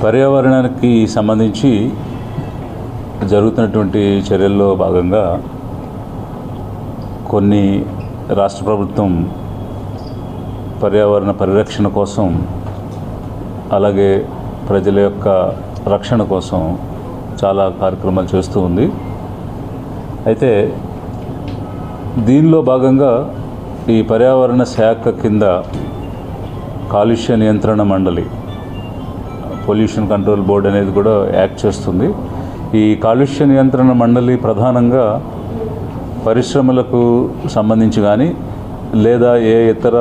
పర్యావరణానికి సంబంధించి జరుగుతున్నటువంటి చర్యల్లో భాగంగా కొన్ని రాష్ట్ర ప్రభుత్వం పర్యావరణ పరిరక్షణ కోసం అలాగే ప్రజల యొక్క రక్షణ కోసం చాలా కార్యక్రమాలు చేస్తూ ఉంది. అయితే దీనిలో భాగంగా ఈ పర్యావరణ శాఖ కింద కాలుష్య నియంత్రణ మండలి, పొల్యూషన్ కంట్రోల్ బోర్డ్ అనేది కూడా యాక్ట్ చేస్తుంది. ఈ కాలుష్య నియంత్రణ మండలి ప్రధానంగా పరిశ్రమలకు సంబంధించి కానీ లేదా ఏ ఇతర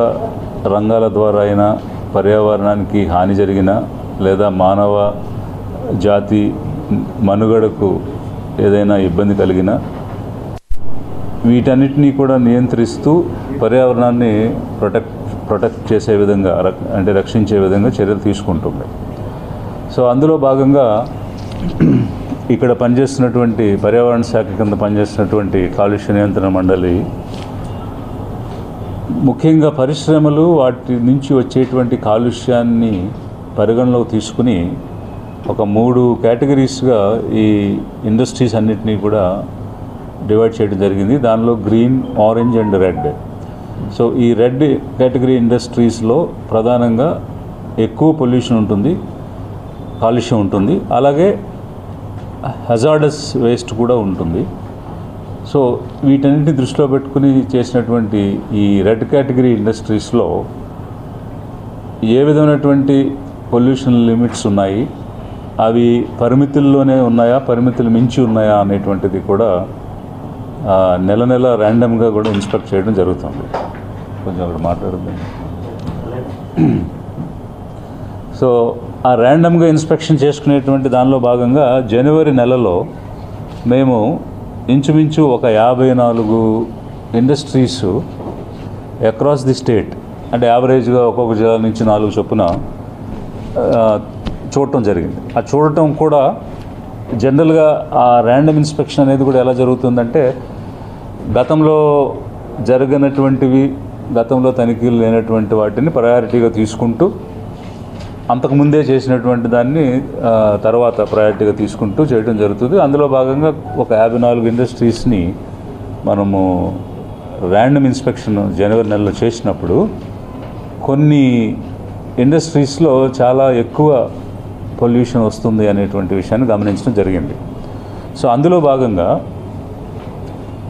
రంగాల ద్వారా అయినా పర్యావరణానికి హాని జరిగినా లేదా మానవ జాతి మనుగడకు ఏదైనా ఇబ్బంది కలిగినా వీటన్నిటినీ కూడా నియంత్రిస్తూ పర్యావరణాన్ని ప్రొటెక్ట్ చేసే విధంగా అంటే రక్షించే విధంగా చర్యలు తీసుకుంటుంది. సో అందులో భాగంగా ఇక్కడ పనిచేస్తున్నటువంటి పర్యావరణ శాఖ కింద పనిచేస్తున్నటువంటి కాలుష్య నియంత్రణ మండలి ముఖ్యంగా పరిశ్రమలు వాటి నుంచి వచ్చేటువంటి కాలుష్యాన్ని పరిగణలోకి తీసుకుని ఒక 3 కేటగిరీస్గా ఈ ఇండస్ట్రీస్ అన్నిటినీ కూడా డివైడ్ చేయడం జరిగింది. దానిలో green, orange and red. So ఈ రెడ్ కేటగిరీ ఇండస్ట్రీస్లో ప్రధానంగా ఎక్కువ పొల్యూషన్ ఉంటుంది, కాలుష్యం ఉంటుంది, అలాగే హజార్డస్ వేస్ట్ కూడా ఉంటుంది. సో వీటన్నిటిని దృష్టిలో పెట్టుకుని చేసినటువంటి ఈ రెడ్ కేటగిరీ ఇండస్ట్రీస్లో ఏ విధమైనటువంటి పొల్యూషన్ లిమిట్స్ ఉన్నాయి, అవి పరిమితుల్లోనే ఉన్నాయా, పరిమితులు మించి ఉన్నాయా అనేటువంటిది కూడా నెల నెల ర్యాండమ్గా కూడా ఇన్స్పెక్ట్ చేయడం జరుగుతుంది. కొంచెం అక్కడ మాట్లాడుతుంది. సో ఆ ర్యాండమ్గా ఇన్స్పెక్షన్ చేసుకునేటువంటి దానిలో భాగంగా జనవరి నెలలో మేము ఇంచుమించు ఒక 54 ఇండస్ట్రీస్ అక్రాస్ ది స్టేట్, అంటే యావరేజ్గా ఒక్కొక్క జిల్లా నుంచి 4 చొప్పున చూడటం జరిగింది. ఆ చూడటం కూడా జనరల్గా ఆ ర్యాండమ్ ఇన్స్పెక్షన్ అనేది కూడా ఎలా జరుగుతుందంటే గతంలో జరగనటువంటివి, గతంలో తనిఖీలు లేనటువంటి వాటిని ప్రయారిటీగా తీసుకుంటూ అంతకుముందే చేసినటువంటి దాన్ని తర్వాత ప్రయారిటీగా తీసుకుంటూ చేయడం జరుగుతుంది. అందులో భాగంగా ఒక 54 ఇండస్ట్రీస్ని మనము ర్యాండమ్ ఇన్స్పెక్షన్ జనవరి నెలలో చేసినప్పుడు కొన్ని ఇండస్ట్రీస్లో చాలా ఎక్కువ పొల్యూషన్ వస్తుంది అనేటువంటి విషయాన్ని గమనించడం జరిగింది. సో అందులో భాగంగా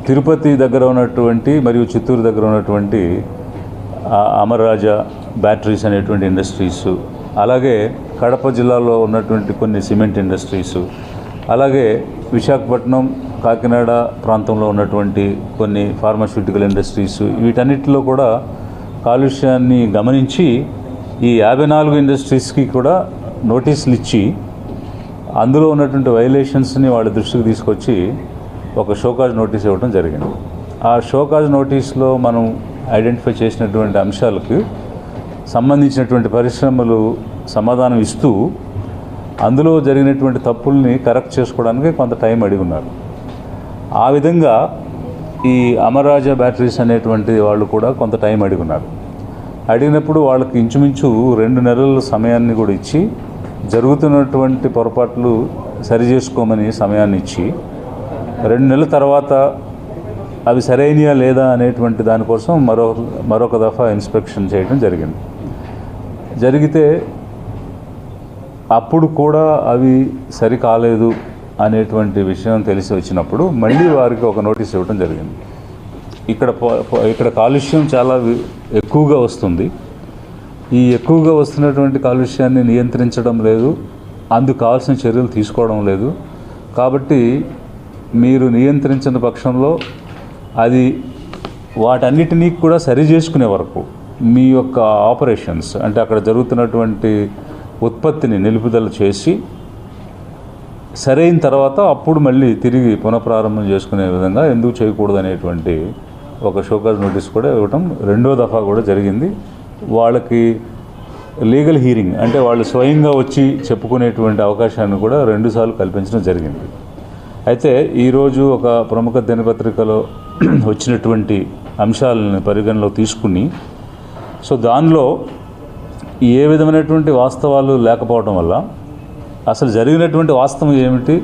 తిరుపతి దగ్గర ఉన్నటువంటి మరియు చిత్తూరు దగ్గర ఉన్నటువంటి అమర్రాజా బ్యాటరీస్ అనేటువంటి ఇండస్ట్రీసు, అలాగే కడప జిల్లాలో ఉన్నటువంటి కొన్ని సిమెంట్ ఇండస్ట్రీసు, అలాగే విశాఖపట్నం, కాకినాడ ప్రాంతంలో ఉన్నటువంటి కొన్ని ఫార్మాస్యూటికల్ ఇండస్ట్రీసు, వీటన్నిటిలో కూడా కాలుష్యాన్ని గమనించి ఈ 54 ఇండస్ట్రీస్కి కూడా నోటీసులు ఇచ్చి అందులో ఉన్నటువంటి వైలేషన్స్ని వాళ్ళ దృష్టికి తీసుకొచ్చి ఒక షోకాజ్ నోటీస్ ఇవ్వడం జరిగింది. ఆ షోకాజ్ నోటీస్లో మనం ఐడెంటిఫై చేసినటువంటి అంశాలకు సంబంధించినటువంటి పరిశ్రమలు సమాధానం ఇస్తూ అందులో జరిగినటువంటి తప్పుల్ని కరెక్ట్ చేసుకోవడానికి కొంత టైం అడిగి ఉన్నారు. ఆ విధంగా ఈ అమర్రాజా బ్యాటరీస్ అనేటువంటి వాళ్ళు కూడా కొంత టైం అడిగి ఉన్నారు. అడిగినప్పుడు వాళ్ళకి ఇంచుమించు 2 నెలల సమయాన్ని కూడా ఇచ్చి జరుగుతున్నటువంటి పొరపాట్లు సరి చేసుకోమని సమయాన్ని ఇచ్చి 2 నెలల తర్వాత అవి సరైనయా లేదా అనేటువంటి దానికోసం మరొక దఫా ఇన్స్పెక్షన్ చేయడం జరిగితే అప్పుడు కూడా అవి సరి కాలేదు అనేటువంటి విషయం తెలిసి వచ్చినప్పుడు మళ్ళీ వారికి ఒక నోటీస్ ఇవ్వడం జరిగింది. ఇక్కడ కాలుష్యం చాలా ఎక్కువగా వస్తుంది. ఈ ఎక్కువగా వస్తున్నటువంటి కాలుష్యాన్ని నియంత్రించడం లేదు, అందుకు కావాల్సిన చర్యలు తీసుకోవడం లేదు. కాబట్టి మీరు నియంత్రించిన పక్షంలో అది వాటన్నిటినీ కూడా సరి చేసుకునే వరకు మీ యొక్క ఆపరేషన్స్, అంటే అక్కడ జరుగుతున్నటువంటి ఉత్పత్తిని నిలుపుదల చేసి సరైన తర్వాత అప్పుడు మళ్ళీ తిరిగి పునఃప్రారంభం చేసుకునే విధంగా ఎందుకు చేయకూడదు అనేటువంటి ఒక షోకాజ్ నోటీస్ కూడా ఇవ్వటం 2వ దఫా కూడా జరిగింది. వాళ్ళకి లీగల్ హీరింగ్, అంటే వాళ్ళు స్వయంగా వచ్చి చెప్పుకునేటువంటి అవకాశాన్ని కూడా 2 సార్లు కల్పించడం జరిగింది. అయితే ఈరోజు ఒక ప్రముఖ దినపత్రికలో వచ్చినటువంటి అంశాలను పరిగణలో తీసుకుని సో దానిలో ఏ విధమైనటువంటి వాస్తవాలు లేకపోవడం వల్ల అసలు జరిగినటువంటి వాస్తవం ఏమిటి,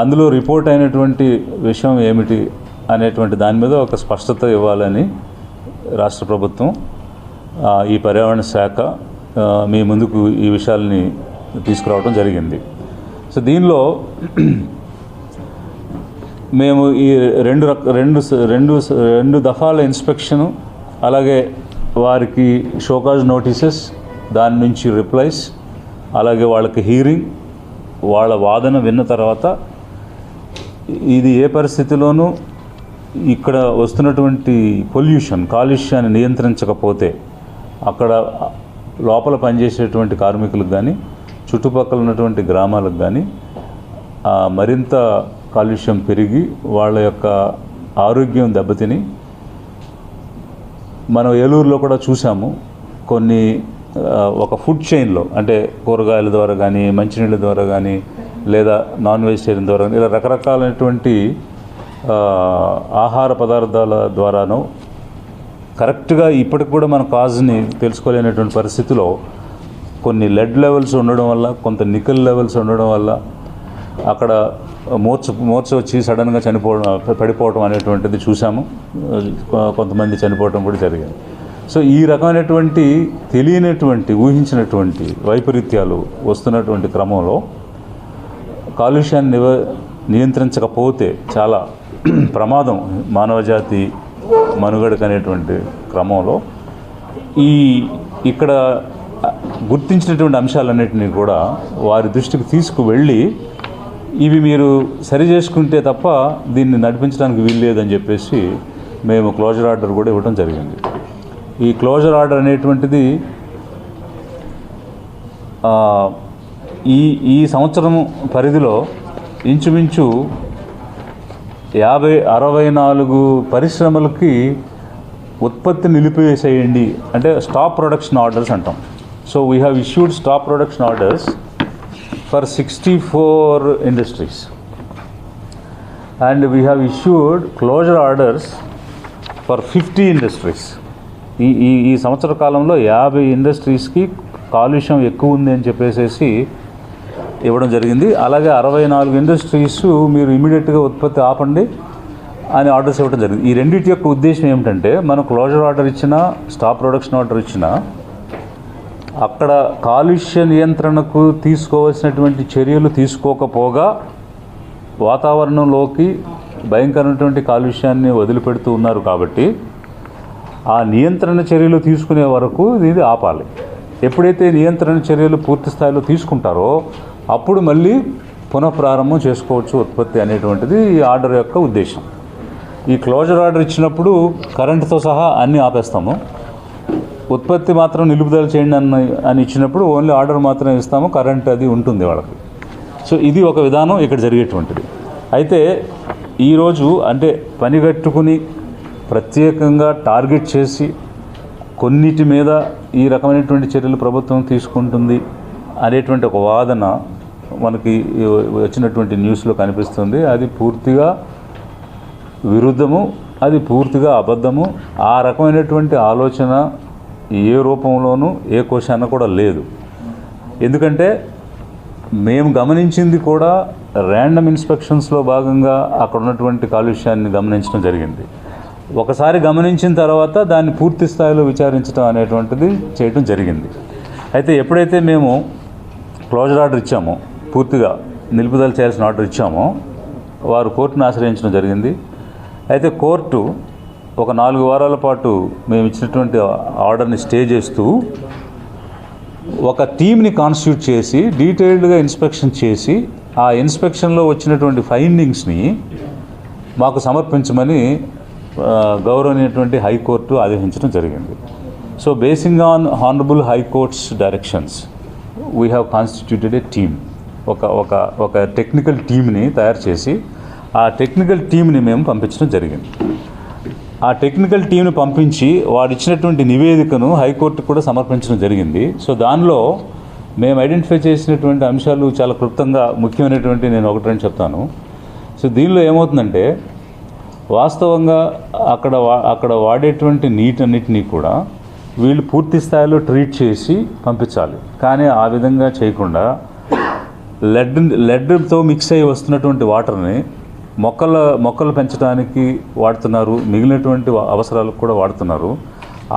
అందులో రిపోర్ట్ అయినటువంటి విషయం ఏమిటి అనేటువంటి దాని మీద ఒక స్పష్టత ఇవ్వాలని రాష్ట్ర ప్రభుత్వం, ఈ పర్యావరణ శాఖ మీ ముందుకు ఈ విషయాల్ని తీసుకురావడం జరిగింది. సో దీనిలో మేము ఈ రెండు దఫాల ఇన్స్పెక్షను, అలాగే వారికి షోకాజ్ నోటీసెస్, దాని నుంచి రిప్లైస్, అలాగే వాళ్ళకి హీరింగ్, వాళ్ళ వాదన విన్న తర్వాత ఇది ఏ పరిస్థితిలోనూ ఇక్కడ వస్తున్నటువంటి కాలుష్యాన్ని నియంత్రించకపోతే అక్కడ లోపల పనిచేసేటువంటి కార్మికులకు కానీ చుట్టుపక్కల ఉన్నటువంటి గ్రామాలకు కానీ మరింత కాలుష్యం పెరిగి వాళ్ళ యొక్క ఆరోగ్యం దెబ్బతిని, మనం ఏలూరులో కూడా చూసాము కొన్ని ఒక ఫుడ్ చైన్లో, అంటే కూరగాయల ద్వారా కానీ మంచినీళ్ళ ద్వారా కానీ లేదా నాన్ వెజిటేరియన్ ద్వారా కానీ ఇలా రకరకాలైనటువంటి ఆహార పదార్థాల ద్వారానో కరెక్ట్గా ఇప్పటికి కూడా మన కాజ్ని తెలుసుకోలేనటువంటి పరిస్థితిలో కొన్ని లెడ్ లెవెల్స్ ఉండడం వల్ల, కొంత నికెల్ లెవెల్స్ ఉండడం వల్ల అక్కడ మూర్ఛ వచ్చి సడన్గా పడిపోవడం అనేటువంటిది చూసాము. కొంతమంది చనిపోవడం కూడా జరిగింది. సో ఈ రకమైనటువంటి తెలియనటువంటి ఊహించినటువంటి వైపరీత్యాలు వస్తున్నటువంటి క్రమంలో కాలుష్యాన్ని నియంత్రించకపోతే చాలా ప్రమాదం మానవజాతి మనుగడకు అనేటువంటి క్రమంలో ఇక్కడ గుర్తించినటువంటి అంశాలన్నింటినీ కూడా వారి దృష్టికి తీసుకువెళ్ళి ఇవి మీరు సరి చేసుకుంటే తప్ప దీన్ని నడిపించడానికి వీల్లేదని చెప్పేసి మేము క్లోజర్ ఆర్డర్ కూడా ఇవ్వడం జరిగింది. ఈ క్లోజర్ ఆర్డర్ అనేటువంటిది ఈ సంవత్సరం పరిధిలో ఇంచుమించు 64 పరిశ్రమలకి ఉత్పత్తి నిలిపివేసేయండి అంటే స్టాప్ ప్రొడక్షన్ ఆర్డర్స్ అంటాం. So we have issued stop production orders for 64 industries and we have issued closure orders for 50 industries. ఈ సంవత్సర కాలంలో 50 ఇండస్ట్రీస్కి కాలుష్యం ఎక్కువ ఉంది అని చెప్పేసి ఇవ్వడం జరిగింది. అలాగే 64 ఇండస్ట్రీస్ మీరు ఇమీడియట్గా ఉత్పత్తి ఆపండి అని ఆర్డర్స్ ఇవ్వడం జరిగింది. ఈ రెండింటి యొక్క ఉద్దేశం ఏమిటంటే, మనం క్లోజర్ ఆర్డర్ ఇచ్చినా స్టాప్ ప్రొడక్షన్ ఆర్డర్ ఇచ్చినా అక్కడ కాలుష్య నియంత్రణకు తీసుకోవాల్సినటువంటి చర్యలు తీసుకోకపోగా వాతావరణంలోకి భయంకరమైనటువంటి కాలుష్యాన్ని వదిలిపెడుతూ ఉన్నారు. కాబట్టి ఆ నియంత్రణ చర్యలు తీసుకునే వరకు ఇది ఆపాలి. ఎప్పుడైతే నియంత్రణ చర్యలు పూర్తి స్థాయిలో తీసుకుంటారో అప్పుడు మళ్ళీ పునఃప్రారంభం చేసుకోవచ్చు ఉత్పత్తి అనేటువంటిది ఈ ఆర్డర్ యొక్క ఉద్దేశం. ఈ క్లోజర్ ఆర్డర్ ఇచ్చినప్పుడు కరెంటుతో సహా అన్నీ ఆపేస్తాము. ఉత్పత్తి మాత్రం నిలుపుదల చేయండి అని ఇచ్చినప్పుడు ఓన్లీ ఆర్డర్ మాత్రం ఇస్తాము, కరెంట్ అది ఉంటుంది వాళ్ళకి. సో ఇది ఒక విధానం ఇక్కడ జరిగేటువంటిది. అయితే ఈరోజు అంటే పనిగట్టుకుని ప్రత్యేకంగా టార్గెట్ చేసి కొన్నిటి మీద ఈ రకమైనటువంటి చర్యలు ప్రభుత్వం తీసుకుంటుంది అనేటువంటి ఒక వాదన మనకి వచ్చినటువంటి న్యూస్లో కనిపిస్తుంది. అది పూర్తిగా విరుద్ధము, అది పూర్తిగా అబద్ధము. ఆ రకమైనటువంటి ఆలోచన ఏ రూపంలోనూ ఏ కోశాన కూడా లేదు. ఎందుకంటే మేము గమనించింది కూడా ర్యాండమ్ ఇన్స్పెక్షన్స్లో భాగంగా అక్కడ ఉన్నటువంటి కాలుష్యాన్ని గమనించడం జరిగింది. ఒకసారి గమనించిన తర్వాత దాన్ని పూర్తి స్థాయిలో విచారించడం అనేటువంటిది చేయడం జరిగింది. అయితే ఎప్పుడైతే మేము క్లోజర్ ఆర్డర్ ఇచ్చామో, పూర్తిగా నిలుపుదల చేయాల్సిన ఆర్డర్ ఇచ్చామో, వారు కోర్టును ఆశ్రయించడం జరిగింది. అయితే కోర్టు ఒక 4 వారాల పాటు మేము ఇచ్చినటువంటి ఆర్డర్ని స్టే చేస్తూ ఒక టీమ్ని కాన్స్టిట్యూట్ చేసి డీటెయిల్డ్గా ఇన్స్పెక్షన్ చేసి ఆ ఇన్స్పెక్షన్లో వచ్చినటువంటి ఫైండింగ్స్ని మాకు సమర్పించమని గౌరవనీయటువంటి హైకోర్టు ఆదేశించడం జరిగింది. So basing on honourable high courts directions we have constituted A team. ఒక టెక్నికల్ టీమ్ని తయారు చేసి ఆ టెక్నికల్ టీమ్ని మేము పంపించడం జరిగింది. ఆ టెక్నికల్ టీంని పంపించి వాడు ఇచ్చినటువంటి నివేదికను హైకోర్టుకు కూడా సమర్పించడం జరిగింది. సో దానిలో మేము ఐడెంటిఫై చేసినటువంటి అంశాలు చాలా క్లుప్తంగా ముఖ్యమైనటువంటి నేను 1-2 చెప్తాను. సో దీనిలో ఏమవుతుందంటే, వాస్తవంగా అక్కడ వాడేటువంటి నీటన్నిటినీ కూడా వీళ్ళు పూర్తి స్థాయిలో ట్రీట్ చేసి పంపించాలి. కానీ ఆ విధంగా చేయకుండా లెడ్తో మిక్స్ అయ్యి వస్తున్నటువంటి వాటర్ని మొక్కలు పెంచడానికి వాడుతున్నారు, మిగిలినటువంటి అవసరాలకు కూడా వాడుతున్నారు.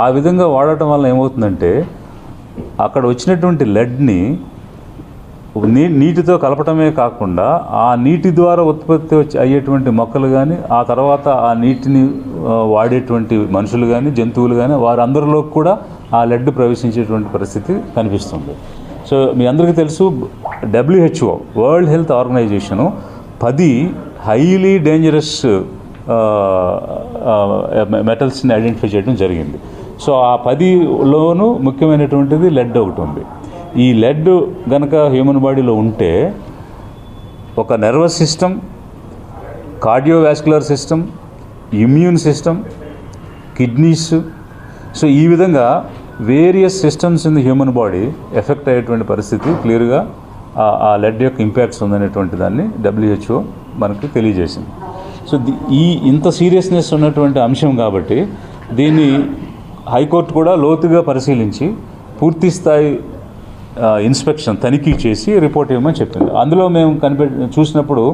ఆ విధంగా వాడటం వల్ల ఏమవుతుందంటే అక్కడ వచ్చినటువంటి లెడ్ని నీటితో కలపటమే కాకుండా ఆ నీటి ద్వారా ఉత్పత్తి అయ్యేటువంటి మొక్కలు కానీ, ఆ తర్వాత ఆ నీటిని వాడేటువంటి మనుషులు కానీ, జంతువులు కానీ, వారందరిలో కూడా ఆ లెడ్ ప్రవేశించేటువంటి పరిస్థితి కనిపిస్తుంది. సో మీ అందరికీ తెలుసు, WHO world health organisation 10 highly dangerous మెటల్స్ని ఐడెంటిఫై చేయడం జరిగింది. సో ఆ 10లోనూ ముఖ్యమైనటువంటిది లెడ్ ఒకటి ఉంది. ఈ లెడ్ గనక హ్యూమన్ బాడీలో ఉంటే ఒక nervous system, cardiovascular system, immune system, kidneys, so ఈ విధంగా various systems in the human body effect అయ్యేటువంటి పరిస్థితి క్లియర్గా ఆ లెడ్ యొక్క ఇంపాక్ట్స్ ఉందనేటువంటి దాన్ని WHO మనకు తెలియజేసింది. సో ఇంత సీరియస్నెస్ ఉన్నటువంటి అంశం కాబట్టి దీన్ని హైకోర్టు కూడా లోతుగా పరిశీలించి పూర్తి స్థాయి ఇన్స్పెక్షన్, తనిఖీ చేసి రిపోర్ట్ ఇవ్వమని చెప్పింది. అందులో మేము చూసినప్పుడు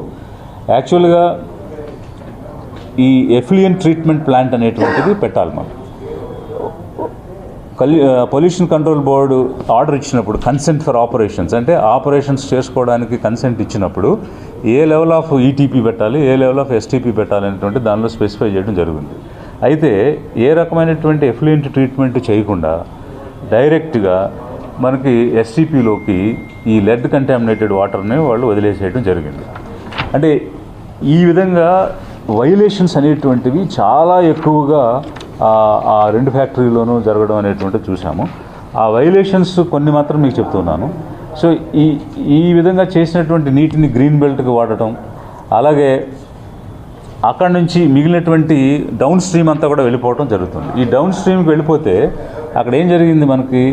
యాక్చువల్గా ఈ ఎఫ్లూయెంట్ ట్రీట్మెంట్ ప్లాంట్ అనేటువంటిది పెట్టాలి. మనం పొల్యూషన్ కంట్రోల్ బోర్డు ఆర్డర్ ఇచ్చినప్పుడు కన్సెంట్ ఫర్ ఆపరేషన్స్, అంటే ఆపరేషన్స్ చేసుకోవడానికి కన్సెంట్ ఇచ్చినప్పుడు ఏ లెవెల్ ఆఫ్ ఈటీపీ పెట్టాలి, ఏ లెవెల్ ఆఫ్ ఎస్టీపీ పెట్టాలి అనేటువంటి దానిలో స్పెసిఫై చేయడం జరిగింది. అయితే ఏ రకమైనటువంటి ఎఫ్లూయెంట్ ట్రీట్మెంట్ చేయకుండా డైరెక్ట్గా మనకి ఎస్టీపీలోకి ఈ లెడ్ కంటామినేటెడ్ వాటర్ని వాళ్ళు వదిలేసేయడం జరిగింది. అంటే ఈ విధంగా వైలేషన్స్ అనేటువంటివి చాలా ఎక్కువగా ఆ 2 ఫ్యాక్టరీలోనూ జరగడం అనేటువంటిది చూసాము. ఆ వైలేషన్స్ కొన్ని మాత్రం మీకు చెప్తున్నాను. సో ఈ విధంగా చేసినటువంటి నీటిని గ్రీన్ బెల్ట్కి వాడటం, అలాగే అక్కడి నుంచి మిగిలినటువంటి డౌన్ స్ట్రీమ్ అంతా కూడా వెళ్ళిపోవడం జరుగుతుంది. ఈ డౌన్ స్ట్రీమ్కి వెళ్ళిపోతే అక్కడ ఏం జరిగింది, మనకి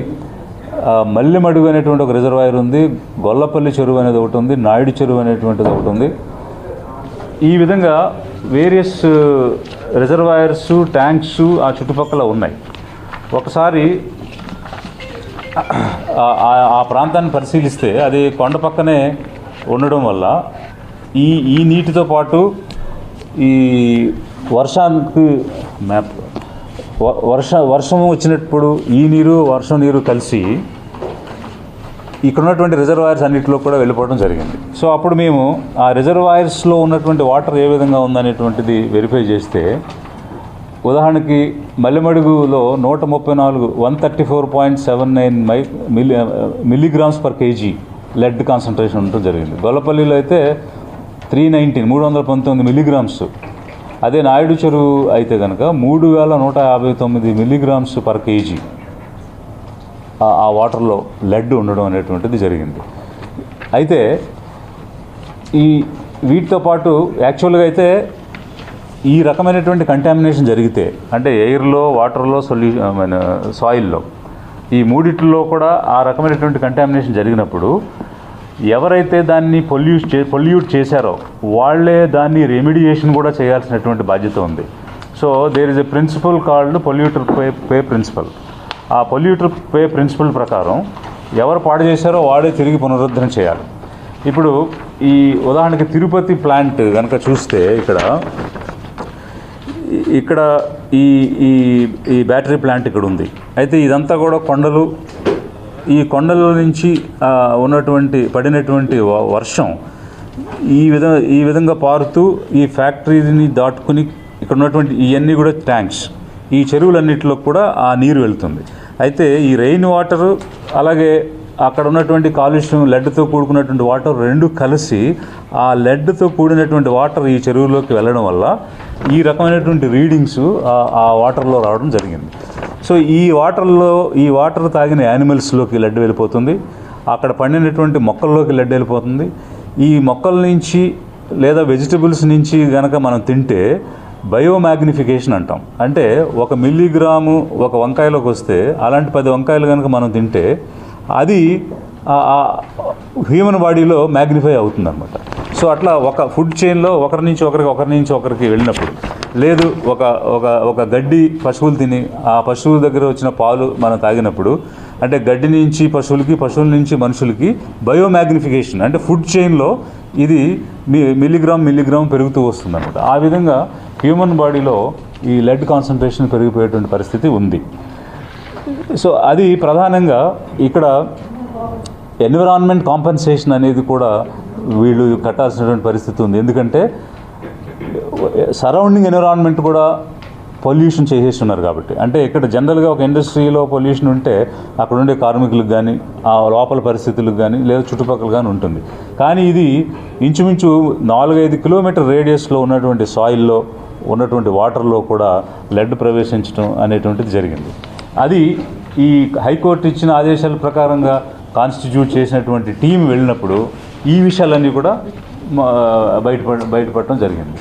మల్లెమడుగు అనేటువంటి ఒక రిజర్వాయర్ ఉంది, గొల్లపల్లి చెరువు అనేది ఒకటి ఉంది, నాయుడు చెరువు అనేటువంటిది ఒకటి ఉంది. ఈ విధంగా వేరియస్ రిజర్వాయర్స్, ట్యాంక్స్ ఆ చుట్టుపక్కల ఉన్నాయి. ఒకసారి ఆ ప్రాంతాన్ని పరిశీలిస్తే అది కొండ పక్కనే ఉండడం వల్ల ఈ నీటితో పాటు ఈ వర్షానికి వర్షం వచ్చినప్పుడు ఈ నీరు, వర్షం నీరు కలిసి ఇక్కడ ఉన్నటువంటి రిజర్వాయర్స్ అన్నింటిలో కూడా వెళ్ళిపోవడం జరిగింది. సో అప్పుడు మేము ఆ రిజర్వాయర్స్లో ఉన్నటువంటి వాటర్ ఏ విధంగా ఉందనేటువంటిది వెరిఫై చేస్తే, ఉదాహరణకి మల్లెమడుగులో 134.79 milligrams per kg lead concentration ఉండటం జరిగింది. గొల్లపల్లిలో అయితే 319 మిల్లీగ్రామ్స్. అదే నాయుడు చెరువు అయితే కనుక 3159 మిల్లీగ్రామ్స్ పర్ కేజీ ఆ వాటర్లో లెడ్ ఉండడం అనేటువంటిది జరిగింది. అయితే వీటితో పాటు యాక్చువల్గా అయితే ఈ రకమైనటువంటి కంటామినేషన్ జరిగితే, అంటే ఎయిర్లో, వాటర్లో, సాయిల్లో, ఈ మూడిట్లో కూడా ఆ రకమైనటువంటి కంటామినేషన్ జరిగినప్పుడు ఎవరైతే దాన్ని పొల్యూట్ చేశారో వాళ్ళే దాన్ని రెమిడియేషన్ కూడా చేయాల్సినటువంటి బాధ్యత ఉంది. So there is a principle called polluter pay principle. ఆ పొల్యూటర్ పే ప్రిన్సిపల్ ప్రకారం ఎవరు పాడు చేశారో వాడే తిరిగి పునరుద్ధరణ చేయాలి. ఇప్పుడు ఈ ఉదాహరణకి తిరుపతి ప్లాంట్ కనుక చూస్తే ఇక్కడ ఈ బ్యాటరీ ప్లాంట్ ఇక్కడ ఉంది. అయితే ఇదంతా కూడా కొండలు, ఈ కొండల నుంచి పడినటువంటి వర్షం ఈ విధంగా పారుతూ ఈ ఫ్యాక్టరీని దాటుకుని ఇక్కడ ఉన్నటువంటి ఇవన్నీ కూడా ట్యాంక్స్, ఈ చెరువులన్నింటిలో కూడా ఆ నీరు వెళ్తుంది. అయితే ఈ రెయిన్ వాటరు అలాగే అక్కడ ఉన్నటువంటి కాలుష్యం, లెడ్తో కూడుకున్నటువంటి వాటర్ రెండు కలిసి ఆ లెడ్తో కూడినటువంటి వాటర్ ఈ చెరువులోకి వెళ్ళడం వల్ల ఈ రకమైనటువంటి రీడింగ్స్ ఆ వాటర్లో రావడం జరిగింది. సో ఈ వాటర్ తాగిన యానిమల్స్లోకి లెడ్ వెళ్ళిపోతుంది, అక్కడ పండినటువంటి మొక్కల్లోకి లెడ్ వెళ్ళిపోతుంది. ఈ మొక్కల నుంచి లేదా వెజిటబుల్స్ నుంచి కనుక మనం తింటే బయోమాగ్నిఫికేషన్ అంటాం. అంటే 1 మిల్లీగ్రాము ఒక వంకాయలోకి వస్తే అలాంటి 10 వంకాయలు కనుక మనం తింటే అది హ్యూమన్ బాడీలో మ్యాగ్నిఫై అవుతుందన్నమాట. సో అట్లా ఒక ఫుడ్ చైన్లో ఒకరి నుంచి ఒకరికి వెళ్ళినప్పుడు లేదు ఒక ఒక ఒక గడ్డి పశువులు తిని ఆ పశువుల దగ్గర వచ్చిన పాలు మనం తాగినప్పుడు అంటే గడ్డి నుంచి పశువులకి, పశువుల నుంచి మనుషులకి బయోమ్యాగ్నిఫికేషన్ అంటే ఫుడ్ చైన్లో ఇది మిల్లీగ్రామ్ పెరుగుతూ వస్తుంది అనమాట. ఆ విధంగా హ్యూమన్ బాడీలో ఈ లెడ్ కాన్సన్ట్రేషన్ పెరిగిపోయేటువంటి పరిస్థితి ఉంది. సో అది ప్రధానంగా ఇక్కడ ఎన్విరాన్మెంట్ కాంపెన్సేషన్ అనేది కూడా వీళ్ళు కట్టాల్సినటువంటి పరిస్థితి ఉంది. ఎందుకంటే సరౌండింగ్ ఎన్విరాన్మెంట్ కూడా పొల్యూషన్ చేసేస్తున్నారు కాబట్టి. అంటే ఇక్కడ జనరల్గా ఒక ఇండస్ట్రీలో పొల్యూషన్ ఉంటే అక్కడ ఉండే కార్మికులకు కానీ ఆ లోపల పరిస్థితులకు కానీ లేదా చుట్టుపక్కల కానీ ఉంటుంది. కానీ ఇది ఇంచుమించు 4-5 కిలోమీటర్ రేడియస్లో ఉన్నటువంటి సాయిల్లో ఉన్నటువంటి వాటర్లో కూడా లెడ్ ప్రవేశించడం అనేటువంటిది జరిగింది. అది ఈ హైకోర్టు ఇచ్చిన ఆదేశాల ప్రకారంగా కాన్స్టిట్యూట్ చేసినటువంటి టీం వెళ్ళినప్పుడు ఈ విషయాలన్నీ కూడా బయటపడటం జరిగింది.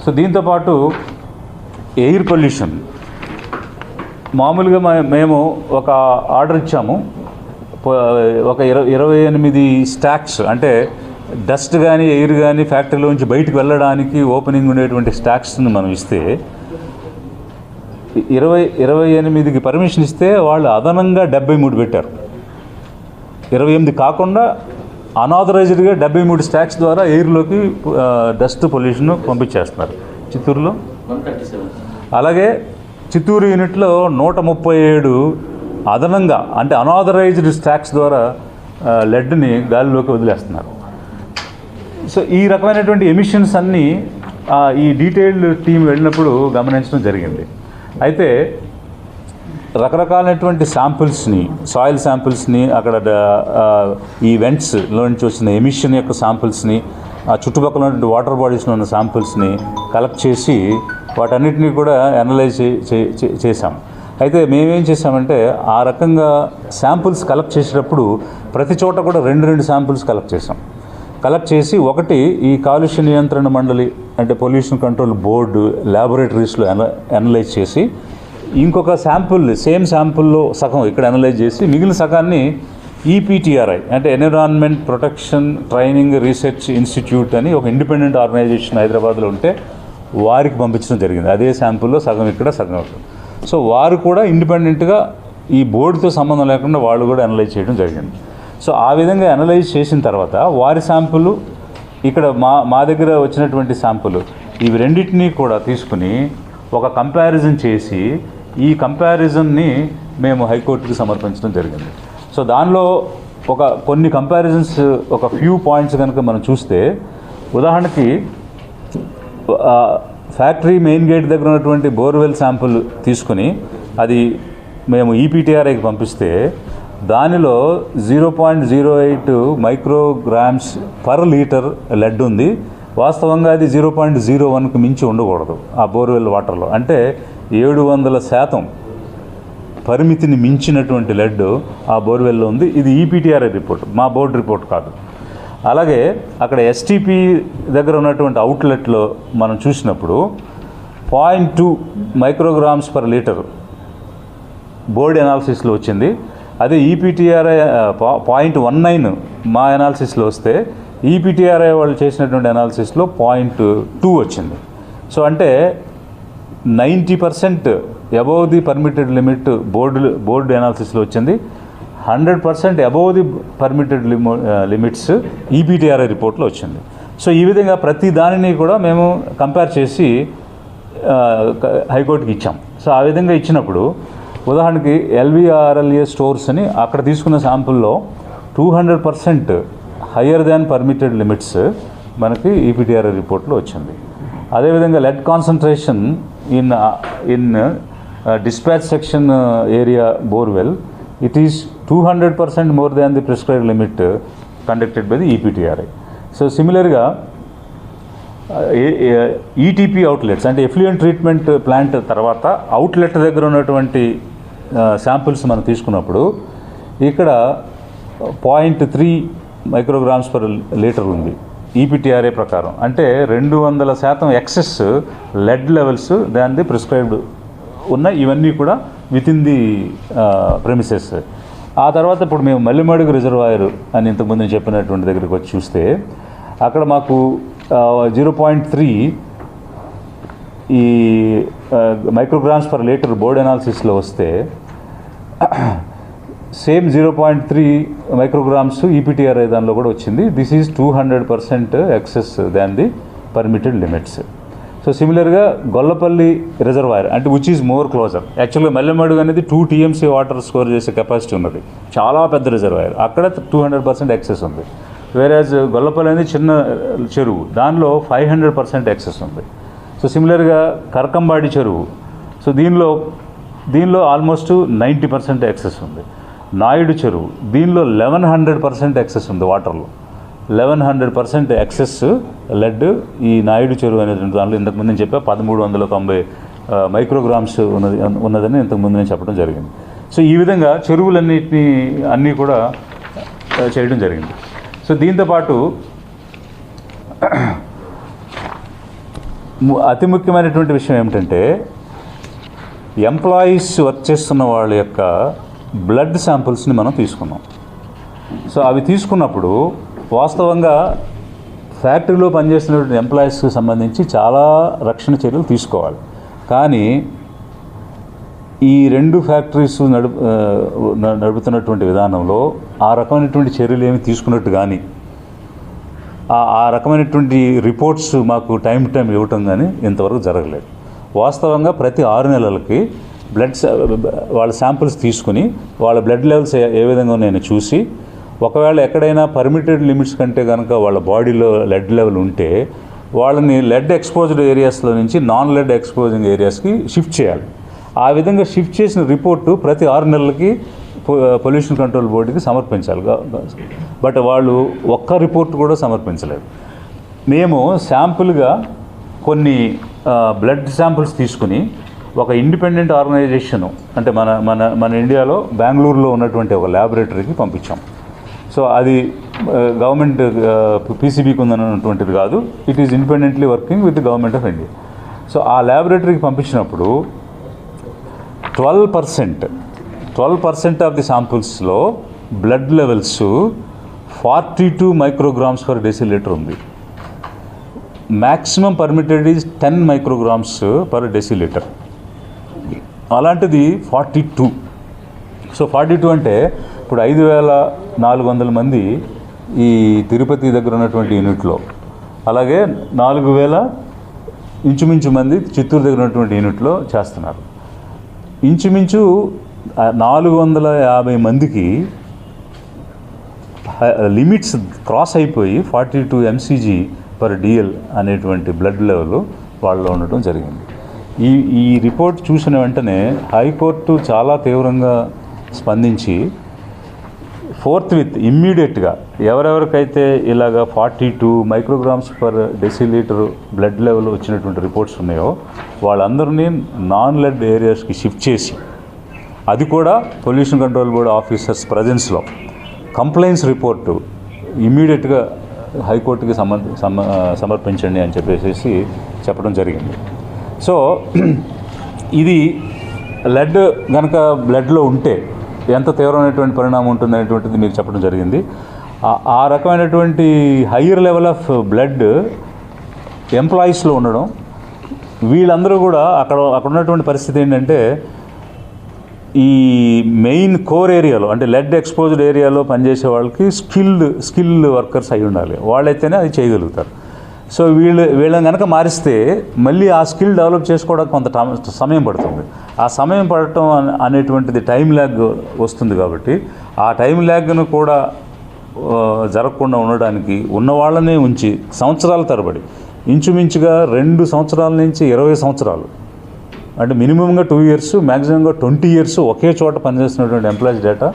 సో దీంతోపాటు ఎయిర్ పొల్యూషన్ మామూలుగా మేము ఒక ఆర్డర్ ఇచ్చాము. ఒక 28 స్టాక్స్ అంటే డస్ట్ కానీ ఎయిర్ కానీ ఫ్యాక్టరీలోంచి బయటకు వెళ్ళడానికి ఓపెనింగ్ ఉండేటువంటి స్టాక్స్ని మనం ఇస్తే 28కి పర్మిషన్ ఇస్తే వాళ్ళు అదనంగా 73 పెట్టారు. 28 కాకుండా అనాథరైజ్డ్గా 73 స్టాక్స్ ద్వారా ఎయిర్లోకి డస్ట్ పొల్యూషన్ పంపించేస్తున్నారు చిత్తూరులో. అలాగే చిత్తూరు యూనిట్లో 137 అదనంగా అంటే అనాథరైజ్డ్ స్టాక్స్ ద్వారా లెడ్ని గాలిలోకి వదిలేస్తున్నారు. సో ఈ రకమైనటువంటి ఎమిషన్స్ అన్నీ ఈ డీటెయిల్డ్ టీం వెళ్ళినప్పుడు గమనించడం జరిగింది. అయితే రకరకాలైనటువంటి శాంపిల్స్ని, సాయిల్ శాంపిల్స్ని, అక్కడ ఈ వెంట్స్లో నుంచి వచ్చిన ఎమిషన్ యొక్క శాంపిల్స్ని, ఆ చుట్టుపక్కల ఉన్నటువంటి వాటర్ బాడీస్లో ఉన్న శాంపిల్స్ని కలెక్ట్ చేసి వాటన్నిటినీ కూడా అనలైజ్ చేసాం. అయితే మేమేం చేసామంటే ఆ రకంగా శాంపిల్స్ కలెక్ట్ చేసేటప్పుడు ప్రతి చోట కూడా 2 శాంపిల్స్ కలెక్ట్ చేసాం. కలెక్ట్ చేసి ఒకటి ఈ కాలుష్య నియంత్రణ మండలి అంటే పొల్యూషన్ కంట్రోల్ బోర్డు ల్యాబొరేటరీస్లో అనలైజ్ చేసి ఇంకొక శాంపుల్ సేమ్ శాంపుల్లో సగం ఇక్కడ అనలైజ్ చేసి మిగిలిన సగాన్ని ఈపీటీఆర్ఐ అంటే environment protection training research institute అని ఒక ఇండిపెండెంట్ ఆర్గనైజేషన్ హైదరాబాద్లో ఉంటే వారికి పంపించడం జరిగింది. అదే శాంపుల్లో సగం ఇక్కడ సగం అక్కడ. సో వారు కూడా ఇండిపెండెంట్గా ఈ బోర్డుతో సంబంధం లేకుండా వాళ్ళు కూడా అనలైజ్ చేయడం జరిగింది. సో ఆ విధంగా అనలైజ్ చేసిన తర్వాత వారి శాంపుల్ ఇక్కడ మా దగ్గర వచ్చినటువంటి శాంపుల్ ఇవి రెండింటినీ కూడా తీసుకుని ఒక కంపారిజన్ చేసి ఈ కంపారిజన్ని మేము హైకోర్టుకి సమర్పించడం జరిగింది. సో దానిలో కొన్ని కంపారిజన్స్ ఒక ఫ్యూ పాయింట్స్ కనుక మనం చూస్తే ఉదాహరణకి ఫ్యాక్టరీ మెయిన్ గేట్ దగ్గర ఉన్నటువంటి బోర్వెల్ శాంపుల్ తీసుకుని అది మేము ఈపీటీఆర్ఐకి పంపిస్తే దానిలో 0.08 మైక్రోగ్రామ్స్ పర్ లీటర్ లెడ్ ఉంది. వాస్తవంగా అది 0.01కి మించి ఉండకూడదు ఆ బోర్వెల్ వాటర్లో. అంటే 700% పరిమితిని మించినటువంటి లెడ్ ఆ బోర్వెల్లో ఉంది. ఇది ఈపీటీఆర్ఐ రిపోర్ట్, మా బోర్డు రిపోర్ట్ కాదు. అలాగే అక్కడ ఎస్టీపీ దగ్గర ఉన్నటువంటి అవుట్లెట్లో మనం చూసినప్పుడు 0.2 మైక్రోగ్రామ్స్ పర్ లీటర్ బోర్డు ఎనాలిసిస్లో వచ్చింది. అదే ఈపీటీఆర్ఐ 0.19 మా ఎనాలిసిస్లో వస్తే ఈపీటీఆర్ఐ వాళ్ళు చేసినటువంటి ఎనాలిసిస్లో 0.2 వచ్చింది. సో అంటే 90% above the permitted limit board ఎనాలిసిస్లో వచ్చింది. 100% above the permitted limits EPTRI రిపోర్ట్లో వచ్చింది. సో ఈ విధంగా ప్రతి దానిని కూడా మేము కంపేర్ చేసి హైకోర్టుకి ఇచ్చాం. సో ఆ విధంగా ఇచ్చినప్పుడు ఉదాహరణకి ఎల్వీఆర్ఎల్ఏ స్టోర్స్ అని అక్కడ తీసుకున్న శాంపుల్లో 200% హయ్యర్ దాన్ పర్మిటెడ్ లిమిట్స్ మనకి ఈపీటీఆర్ఐ రిపోర్ట్లో వచ్చింది. అదేవిధంగా lead concentration in dispatch section area borewell it is 200% more than the prescribed limit conducted by the EPTRI. So similarly ETP outlets అంటే ఎఫ్లూయెంట్ ట్రీట్మెంట్ ప్లాంట్ తర్వాత అవుట్లెట్ దగ్గర ఉన్నటువంటి samples మనం తీసుకున్నప్పుడు ఇక్కడ 0.3 మైక్రోగ్రామ్స్ పర్ లీటర్ ఉంది ఈపీటీఆర్ఐ ప్రకారం. అంటే 200% excess lead levels than the prescribed ఉన్నాయి. ఇవన్నీ కూడా విత్ ఇన్ ది ప్రెమిసెస్. ఆ తర్వాత ఇప్పుడు మేము మల్లిమడుగు రిజర్వాయర్ అని ఇంతకుముందు నేను చెప్పినటువంటి దగ్గరికి వచ్చి చూస్తే అక్కడ మాకు 0.3 ఈ మైక్రోగ్రామ్స్ పర్ లీటర్ బోర్డ్ అనాలిసిస్లో వస్తే సేమ్ 0.3 మైక్రోగ్రామ్స్ ఈపీటీఆర్ దానిలో కూడా వచ్చింది. This is 200% excess than the permitted limits. So సిమిలర్గా గొల్లపల్లి రిజర్వాయర్ అంటే విచ్ ఈజ్ మోర్ క్లోజర్. యాక్చువల్గా మల్లెమడుగు అనేది 2 TMC వాటర్ స్టోర్ చేసే కెపాసిటీ ఉన్నది, చాలా పెద్ద రిజర్వాయర్, అక్కడ 200% ఎక్సెస్ ఉంది. వేరేజ్ గొల్లపల్లి అనేది చిన్న చెరువు, దానిలో 500% ఎక్సెస్ ఉంది. సో సిమిలర్గా కరకంబాడి చెరువు, సో దీనిలో ఆల్మోస్ట్ 90% ఎక్సెస్ ఉంది. నాయుడు చెరువు, దీనిలో 1100% ఎక్సెస్ ఉంది వాటర్లో. 1100% ఎక్సెస్ లెడ్ ఈ నాయుడు చెరువు అనేటువంటి దానిలో ఇంతకుముందు నేను చెప్పా 1390 మైక్రోగ్రామ్స్ ఉన్నదని ఇంతకుముందు నేను చెప్పడం జరిగింది. సో ఈ విధంగా అన్నీ కూడా చేయడం జరిగింది. సో దీంతోపాటు అతి ముఖ్యమైనటువంటి విషయం ఏమిటంటే ఎంప్లాయీస్ వర్క్ చేస్తున్న వాళ్ళ యొక్క బ్లడ్ శాంపుల్స్ని మనం తీసుకున్నాం. సో అవి తీసుకున్నప్పుడు వాస్తవంగా ఫ్యాక్టరీలో పనిచేస్తున్నటువంటి ఎంప్లాయీస్కి సంబంధించి చాలా రక్షణ చర్యలు తీసుకోవాలి. కానీ ఈ 2 ఫ్యాక్టరీస్ నడుపుతున్నటువంటి విధానంలో ఆ రకమైనటువంటి చర్యలు ఏమి తీసుకున్నట్టు కానీ ఆ రకమైనటువంటి రిపోర్ట్స్ మాకు టైం ఇవ్వటం కానీ ఇంతవరకు జరగలేదు. వాస్తవంగా ప్రతి 6 నెలలకి వాళ్ళ శాంపిల్స్ తీసుకుని వాళ్ళ బ్లడ్ లెవెల్స్ ఏ విధంగా ఉన్నాయని చూసి, ఒకవేళ ఎక్కడైనా పర్మిటెడ్ లిమిట్స్ కంటే కనుక వాళ్ళ బాడీలో లెడ్ లెవెల్ ఉంటే వాళ్ళని లెడ్ ఎక్స్పోజ్డ్ ఏరియాస్లో నుంచి నాన్ లెడ్ ఎక్స్పోజింగ్ ఏరియాస్కి షిఫ్ట్ చేయాలి. ఆ విధంగా షిఫ్ట్ చేసిన రిపోర్టు ప్రతి 6 నెలలకి పొల్యూషన్ కంట్రోల్ బోర్డుకి సమర్పించాలి. బట్ వాళ్ళు ఒక్క రిపోర్ట్ కూడా సమర్పించలేదు. మేము శాంపుల్గా కొన్ని బ్లడ్ శాంపుల్స్ తీసుకుని ఒక ఇండిపెండెంట్ ఆర్గనైజేషను అంటే మన ఇండియాలో బెంగళూరులో ఉన్నటువంటి ఒక ల్యాబొరేటరీకి పంపించాం. సో అది గవర్నమెంట్ పీసీబీకి ఉందన్నటువంటిది కాదు, it is independently working with the government of India. So ఆ ల్యాబొరేటరీకి పంపించినప్పుడు 12% ఆఫ్ ది శాంపుల్స్లో blood levels 42 micrograms per decilitre ఉంది. Maximum permitted is 10 micrograms per decilitre. అలాంటిది 42. సో 42 అంటే ఇప్పుడు 5400 మంది ఈ తిరుపతి దగ్గర ఉన్నటువంటి యూనిట్లో, అలాగే 4000 ఇంచుమించు మంది చిత్తూరు దగ్గర ఉన్నటువంటి యూనిట్లో చేస్తున్నారు. ఇంచుమించు 450 మందికి లిమిట్స్ క్రాస్ అయిపోయి 42 mcg పర్ డిఎల్ అనేటువంటి బ్లడ్ లెవెల్ వాళ్ళలో ఉండటం జరిగింది. ఈ రిపోర్ట్ చూసిన వెంటనే హైకోర్టు చాలా తీవ్రంగా స్పందించి ఇమ్మీడియట్గా ఎవరెవరికైతే ఇలాగ 42 micrograms per decilitre blood level వచ్చినటువంటి రిపోర్ట్స్ ఉన్నాయో వాళ్ళందరినీ నాన్ లెడ్ ఏరియాస్కి షిఫ్ట్ చేసి, అది కూడా పొల్యూషన్ కంట్రోల్ బోర్డ్ ఆఫీసర్స్ ప్రజెన్స్లో కంప్లైంట్స్ రిపోర్టు ఇమ్మీడియట్గా హైకోర్టుకి సమర్పించండి అని చెప్పేసి చెప్పడం జరిగింది. సో ఇది లెడ్ కనుక బ్లడ్లో ఉంటే ఎంత తీవ్రమైనటువంటి పరిణామం ఉంటుందనేటువంటిది మీకు చెప్పడం జరిగింది. ఆ రకమైనటువంటి హయ్యర్ లెవెల్ ఆఫ్ బ్లడ్ ఎంప్లాయీస్లో ఉండడం, వీళ్ళందరూ కూడా అక్కడ ఉన్నటువంటి పరిస్థితి ఏంటంటే ఈ మెయిన్ కోర్ ఏరియాలో అంటే లెడ్ ఎక్స్పోజ్డ్ ఏరియాలో పనిచేసే వాళ్ళకి స్కిల్డ్ వర్కర్స్ అయి ఉండాలి, వాళ్ళైతేనే అది చేయగలుగుతారు. సో వీళ్ళని కనుక మారిస్తే మళ్ళీ ఆ స్కిల్ డెవలప్ చేసుకోవడానికి కొంత సమయం పడుతుంది. ఆ సమయం పడటం అనేటువంటిది టైం ల్యాగ్ వస్తుంది. కాబట్టి ఆ టైం ల్యాగ్ను కూడా జరగకుండా ఉండడానికి ఉన్న వాళ్ళనే ఉంచి సంవత్సరాల తరబడి ఇంచుమించుగా 2 సంవత్సరాల నుంచి 20 సంవత్సరాలు అంటే మినిమంగా 2 years మ్యాక్సిమంగా 20 years ఒకే చోట పనిచేస్తున్నటువంటి ఎంప్లాయీస్ డేటా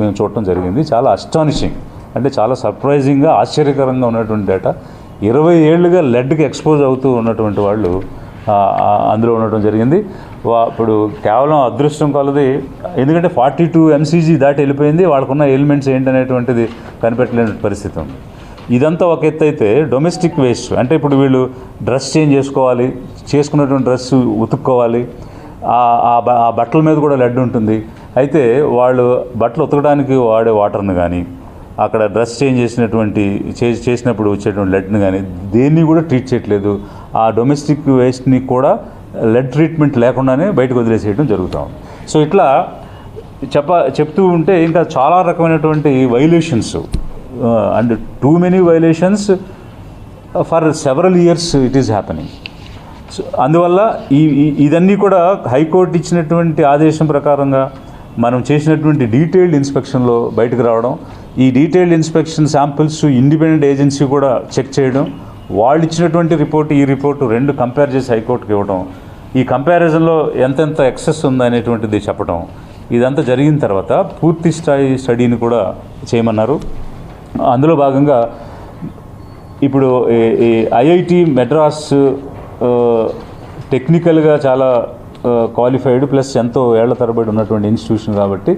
మేము చూడటం జరిగింది. చాలా అస్టానిషింగ్ అంటే చాలా సర్ప్రైజింగ్గా ఆశ్చర్యకరంగా ఉన్నటువంటి డేటా. 20 ఏళ్ళుగా లెడ్కి ఎక్స్పోజ్ అవుతూ ఉన్నటువంటి వాళ్ళు అందులో ఉండటం జరిగింది. ఇప్పుడు కేవలం అదృష్టం కొలది, ఎందుకంటే 42 mcg దాటి వెళ్ళిపోయింది, వాళ్ళకున్న ఎలిమెంట్స్ ఏంటనేటువంటిది కనిపెట్టలేని పరిస్థితి ఉంది. ఇదంతా ఒక ఎత్తు అయితే డొమెస్టిక్ వేస్ట్ అంటే ఇప్పుడు వీళ్ళు డ్రెస్ చేంజ్ చేసుకోవాలి, చేసుకున్నటువంటి డ్రెస్ ఉతుక్కోవాలి, ఆ బట్టల మీద కూడా లెడ్ ఉంటుంది. అయితే వాళ్ళు బట్టలు ఉతకడానికి వాడే వాటర్ని కానీ అక్కడ డ్రెస్ చేంజ్ చేసినప్పుడు వచ్చేటువంటి లెడ్ని కానీ దేన్ని కూడా ట్రీట్ చేయట్లేదు. ఆ డొమెస్టిక్ వేస్ట్ని కూడా లెడ్ ట్రీట్మెంట్ లేకుండానే బయటకు వదిలేసేయడం జరుగుతూ ఉంది. సో ఇట్లా చెప్తూ ఉంటే ఇంకా చాలా రకమైనటువంటి violations and too many violations for several years it is happening. So అందువల్ల ఇదన్నీ కూడా హైకోర్టు ఇచ్చినటువంటి ఆదేశం ప్రకారంగా మనం చేసినటువంటి డీటెయిల్డ్ ఇన్స్పెక్షన్లో బయటకు రావడం, ఈ detailed inspection samples independent agency కూడా చెక్ చేయడం, వాళ్ళు ఇచ్చినటువంటి రిపోర్ట్ ఈ రిపోర్టు రెండు కంపేర్ చేసి హైకోర్టుకి ఇవ్వడం, ఈ కంపారిజన్లో ఎంతెంత ఎక్సెస్ ఉందనేటువంటిది చెప్పడం, ఇదంతా జరిగిన తర్వాత పూర్తి స్థాయి స్టడీని కూడా చేయమన్నారు. అందులో భాగంగా ఇప్పుడు ఈ ఐఐటి మెడ్రాస్ టెక్నికల్గా చాలా క్వాలిఫైడ్ ప్లస్ ఎంతో ఏళ్ల తరబడి ఉన్నటువంటి ఇన్స్టిట్యూషన్ కాబట్టి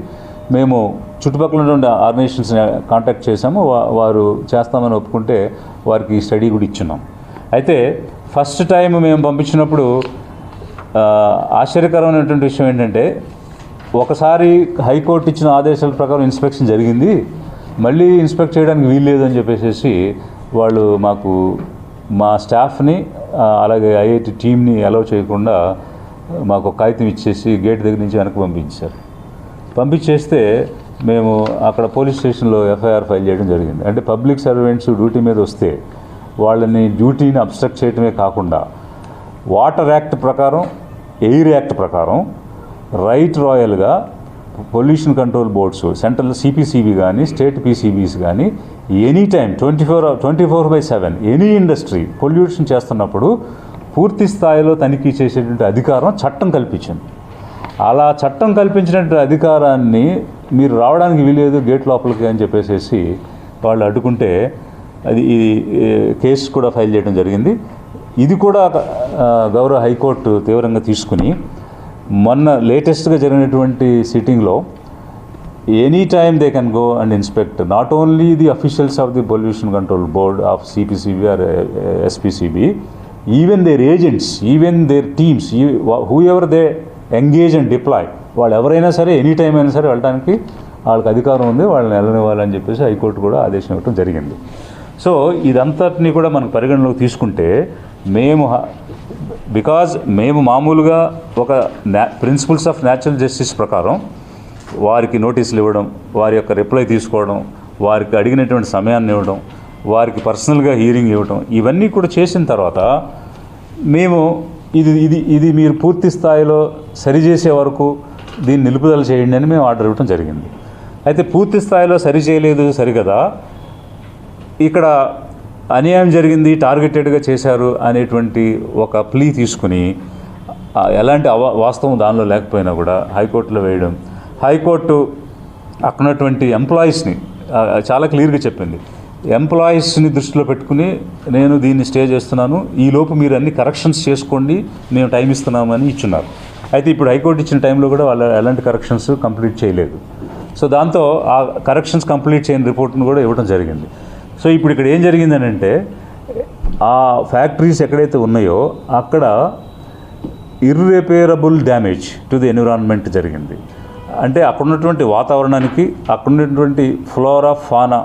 మేము చుట్టుపక్కల ఉన్నటువంటి ఆర్గనైజేషన్స్ని కాంటాక్ట్ చేసాము. వారు చేస్తామని ఒప్పుకుంటే వారికి ఈ స్టడీ కూడా ఇచ్చున్నాం. అయితే ఫస్ట్ టైం మేము పంపించినప్పుడు ఆశ్చర్యకరమైనటువంటి విషయం ఏంటంటే, ఒకసారి హైకోర్టు ఇచ్చిన ఆదేశాల ప్రకారం ఇన్స్పెక్షన్ జరిగింది, మళ్ళీ ఇన్స్పెక్ట్ చేయడానికి వీల్లేదు అని చెప్పేసి వాళ్ళు మా స్టాఫ్ని అలాగే ఐఐటి టీమ్ని అలౌ చేయకుండా మాకు ఒక కాగితం ఇచ్చేసి గేట్ దగ్గర నుంచి వెనక్కి పంపించేస్తే మేము అక్కడ పోలీస్ స్టేషన్లో ఎఫ్ఐఆర్ ఫైల్ చేయడం జరిగింది. అంటే పబ్లిక్ సర్వెంట్స్ డ్యూటీ మీద వస్తే వాళ్ళని డ్యూటీని అబ్స్ట్రక్ట్ చేయడమే కాకుండా వాటర్ యాక్ట్ ప్రకారం, ఎయిర్ యాక్ట్ ప్రకారం రైట్ రాయల్గా pollution control boards, central CPCB కానీ స్టేట్ పిసిబిస్ కానీ any time 24/7 any industry pollution చేస్తున్నప్పుడు పూర్తి స్థాయిలో తనిఖీ చేసేటువంటి అధికారం చట్టం కల్పించింది. అలా చట్టం కల్పించినటువంటి అధికారాన్ని మీరు రావడానికి వీలేదు గేట్ లోపలికి అని చెప్పేసి వాళ్ళు అడ్డుకుంటే ఈ కేసు కూడా ఫైల్ చేయడం జరిగింది. ఇది కూడా గౌరవ హైకోర్టు తీవ్రంగా తీసుకుని మొన్న లేటెస్ట్గా జరిగినటువంటి సిట్టింగ్లో any time they can go and inspect not only the officials of the pollution control board of CPCB or SPCB, even their agents, even their teams, whoever they engage and deploy, వాళ్ళు ఎవరైనా సరే any time అయినా సరే వెళ్ళడానికి వాళ్ళకి అధికారం ఉంది, వాళ్ళని వెళ్ళనివ్వాలని చెప్పేసి హైకోర్టు కూడా ఆదేశం ఇవ్వడం జరిగింది. సో ఇదంతటినీ కూడా మనం పరిగణలోకి తీసుకుంటే మేము మామూలుగా ఒక ప్రిన్సిపల్స్ ఆఫ్ న్యాచురల్ జస్టిస్ ప్రకారం వారికి నోటీసులు ఇవ్వడం, వారి యొక్క రిప్లై తీసుకోవడం, వారికి అడిగినటువంటి సమయాన్ని ఇవ్వడం, వారికి పర్సనల్గా హీరింగ్ ఇవ్వడం, ఇవన్నీ కూడా చేసిన తర్వాత మేము ఇది మీరు పూర్తి స్థాయిలో సరిచేసే వరకు దీన్ని నిలుపుదల చేయండి అని మేము ఆర్డర్ ఇవ్వడం జరిగింది. అయితే పూర్తి స్థాయిలో సరి చేయలేదు సరికదా, ఇక్కడ అన్యాయం జరిగింది, టార్గెటెడ్గా చేశారు అనేటువంటి ఒక ప్లీ తీసుకుని ఎలాంటి వాస్తవం దానిలో లేకపోయినా కూడా హైకోర్టులో వేయడం, హైకోర్టు అక్కడ ఉన్నటువంటి ఎంప్లాయీస్ని చాలా క్లియర్గా చెప్పింది, ఎంప్లాయీస్ని దృష్టిలో పెట్టుకుని నేను దీన్ని స్టే చేస్తున్నాను, ఈలోపు మీరు అన్ని కరెక్షన్స్ చేసుకోండి, మేము టైం ఇస్తున్నామని ఇచ్చున్నారు. అయితే ఇప్పుడు హైకోర్టు ఇచ్చిన టైంలో కూడా వాళ్ళు ఎలాంటి కరెక్షన్స్ కంప్లీట్ చేయలేదు. సో దాంతో ఆ కరెక్షన్స్ కంప్లీట్ చేయని రిపోర్ట్ను కూడా ఇవ్వడం జరిగింది. సో ఇప్పుడు ఇక్కడ ఏం జరిగిందని అంటే, ఆ ఫ్యాక్టరీస్ ఎక్కడైతే ఉన్నాయో అక్కడ irreparable damage to the environment జరిగింది. అంటే అక్కడ ఉన్నటువంటి వాతావరణానికి, అక్కడ ఉన్నటువంటి ఫ్లోరా ఫానా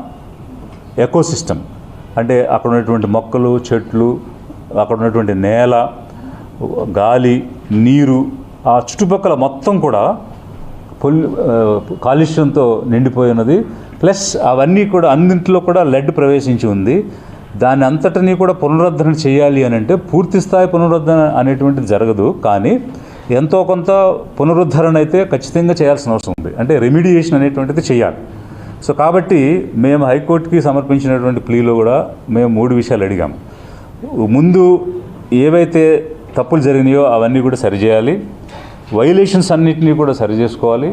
ఎకోసిస్టమ్, అంటే అక్కడ ఉన్నటువంటి మొక్కలు, చెట్లు, అక్కడ ఉన్నటువంటి నేల, గాలి, నీరు, ఆ చుట్టుపక్కల మొత్తం కూడా కాలుష్యంతో నిండిపోయినది. ప్లస్ అవన్నీ కూడా అన్నింటిలో కూడా లెడ్ ప్రవేశించి ఉంది. దాన్ని అంతటినీ కూడా పునరుద్ధరణ చేయాలి అని అంటే పూర్తి స్థాయి పునరుద్ధరణ అనేటువంటిది జరగదు, కానీ ఎంతో కొంత పునరుద్ధరణ అయితే ఖచ్చితంగా చేయాల్సిన అవసరం ఉంది. అంటే రెమిడియేషన్ అనేటువంటిది చేయాలి. సో కాబట్టి మేము హైకోర్టుకి సమర్పించినటువంటి ప్లీలో కూడా మేము 3 విషయాలు అడిగాము. ముందు ఏవైతే తప్పులు జరిగినాయో అవన్నీ కూడా సరిచేయాలి, వైలేషన్స్ అన్నింటినీ కూడా సరి చేసుకోవాలి.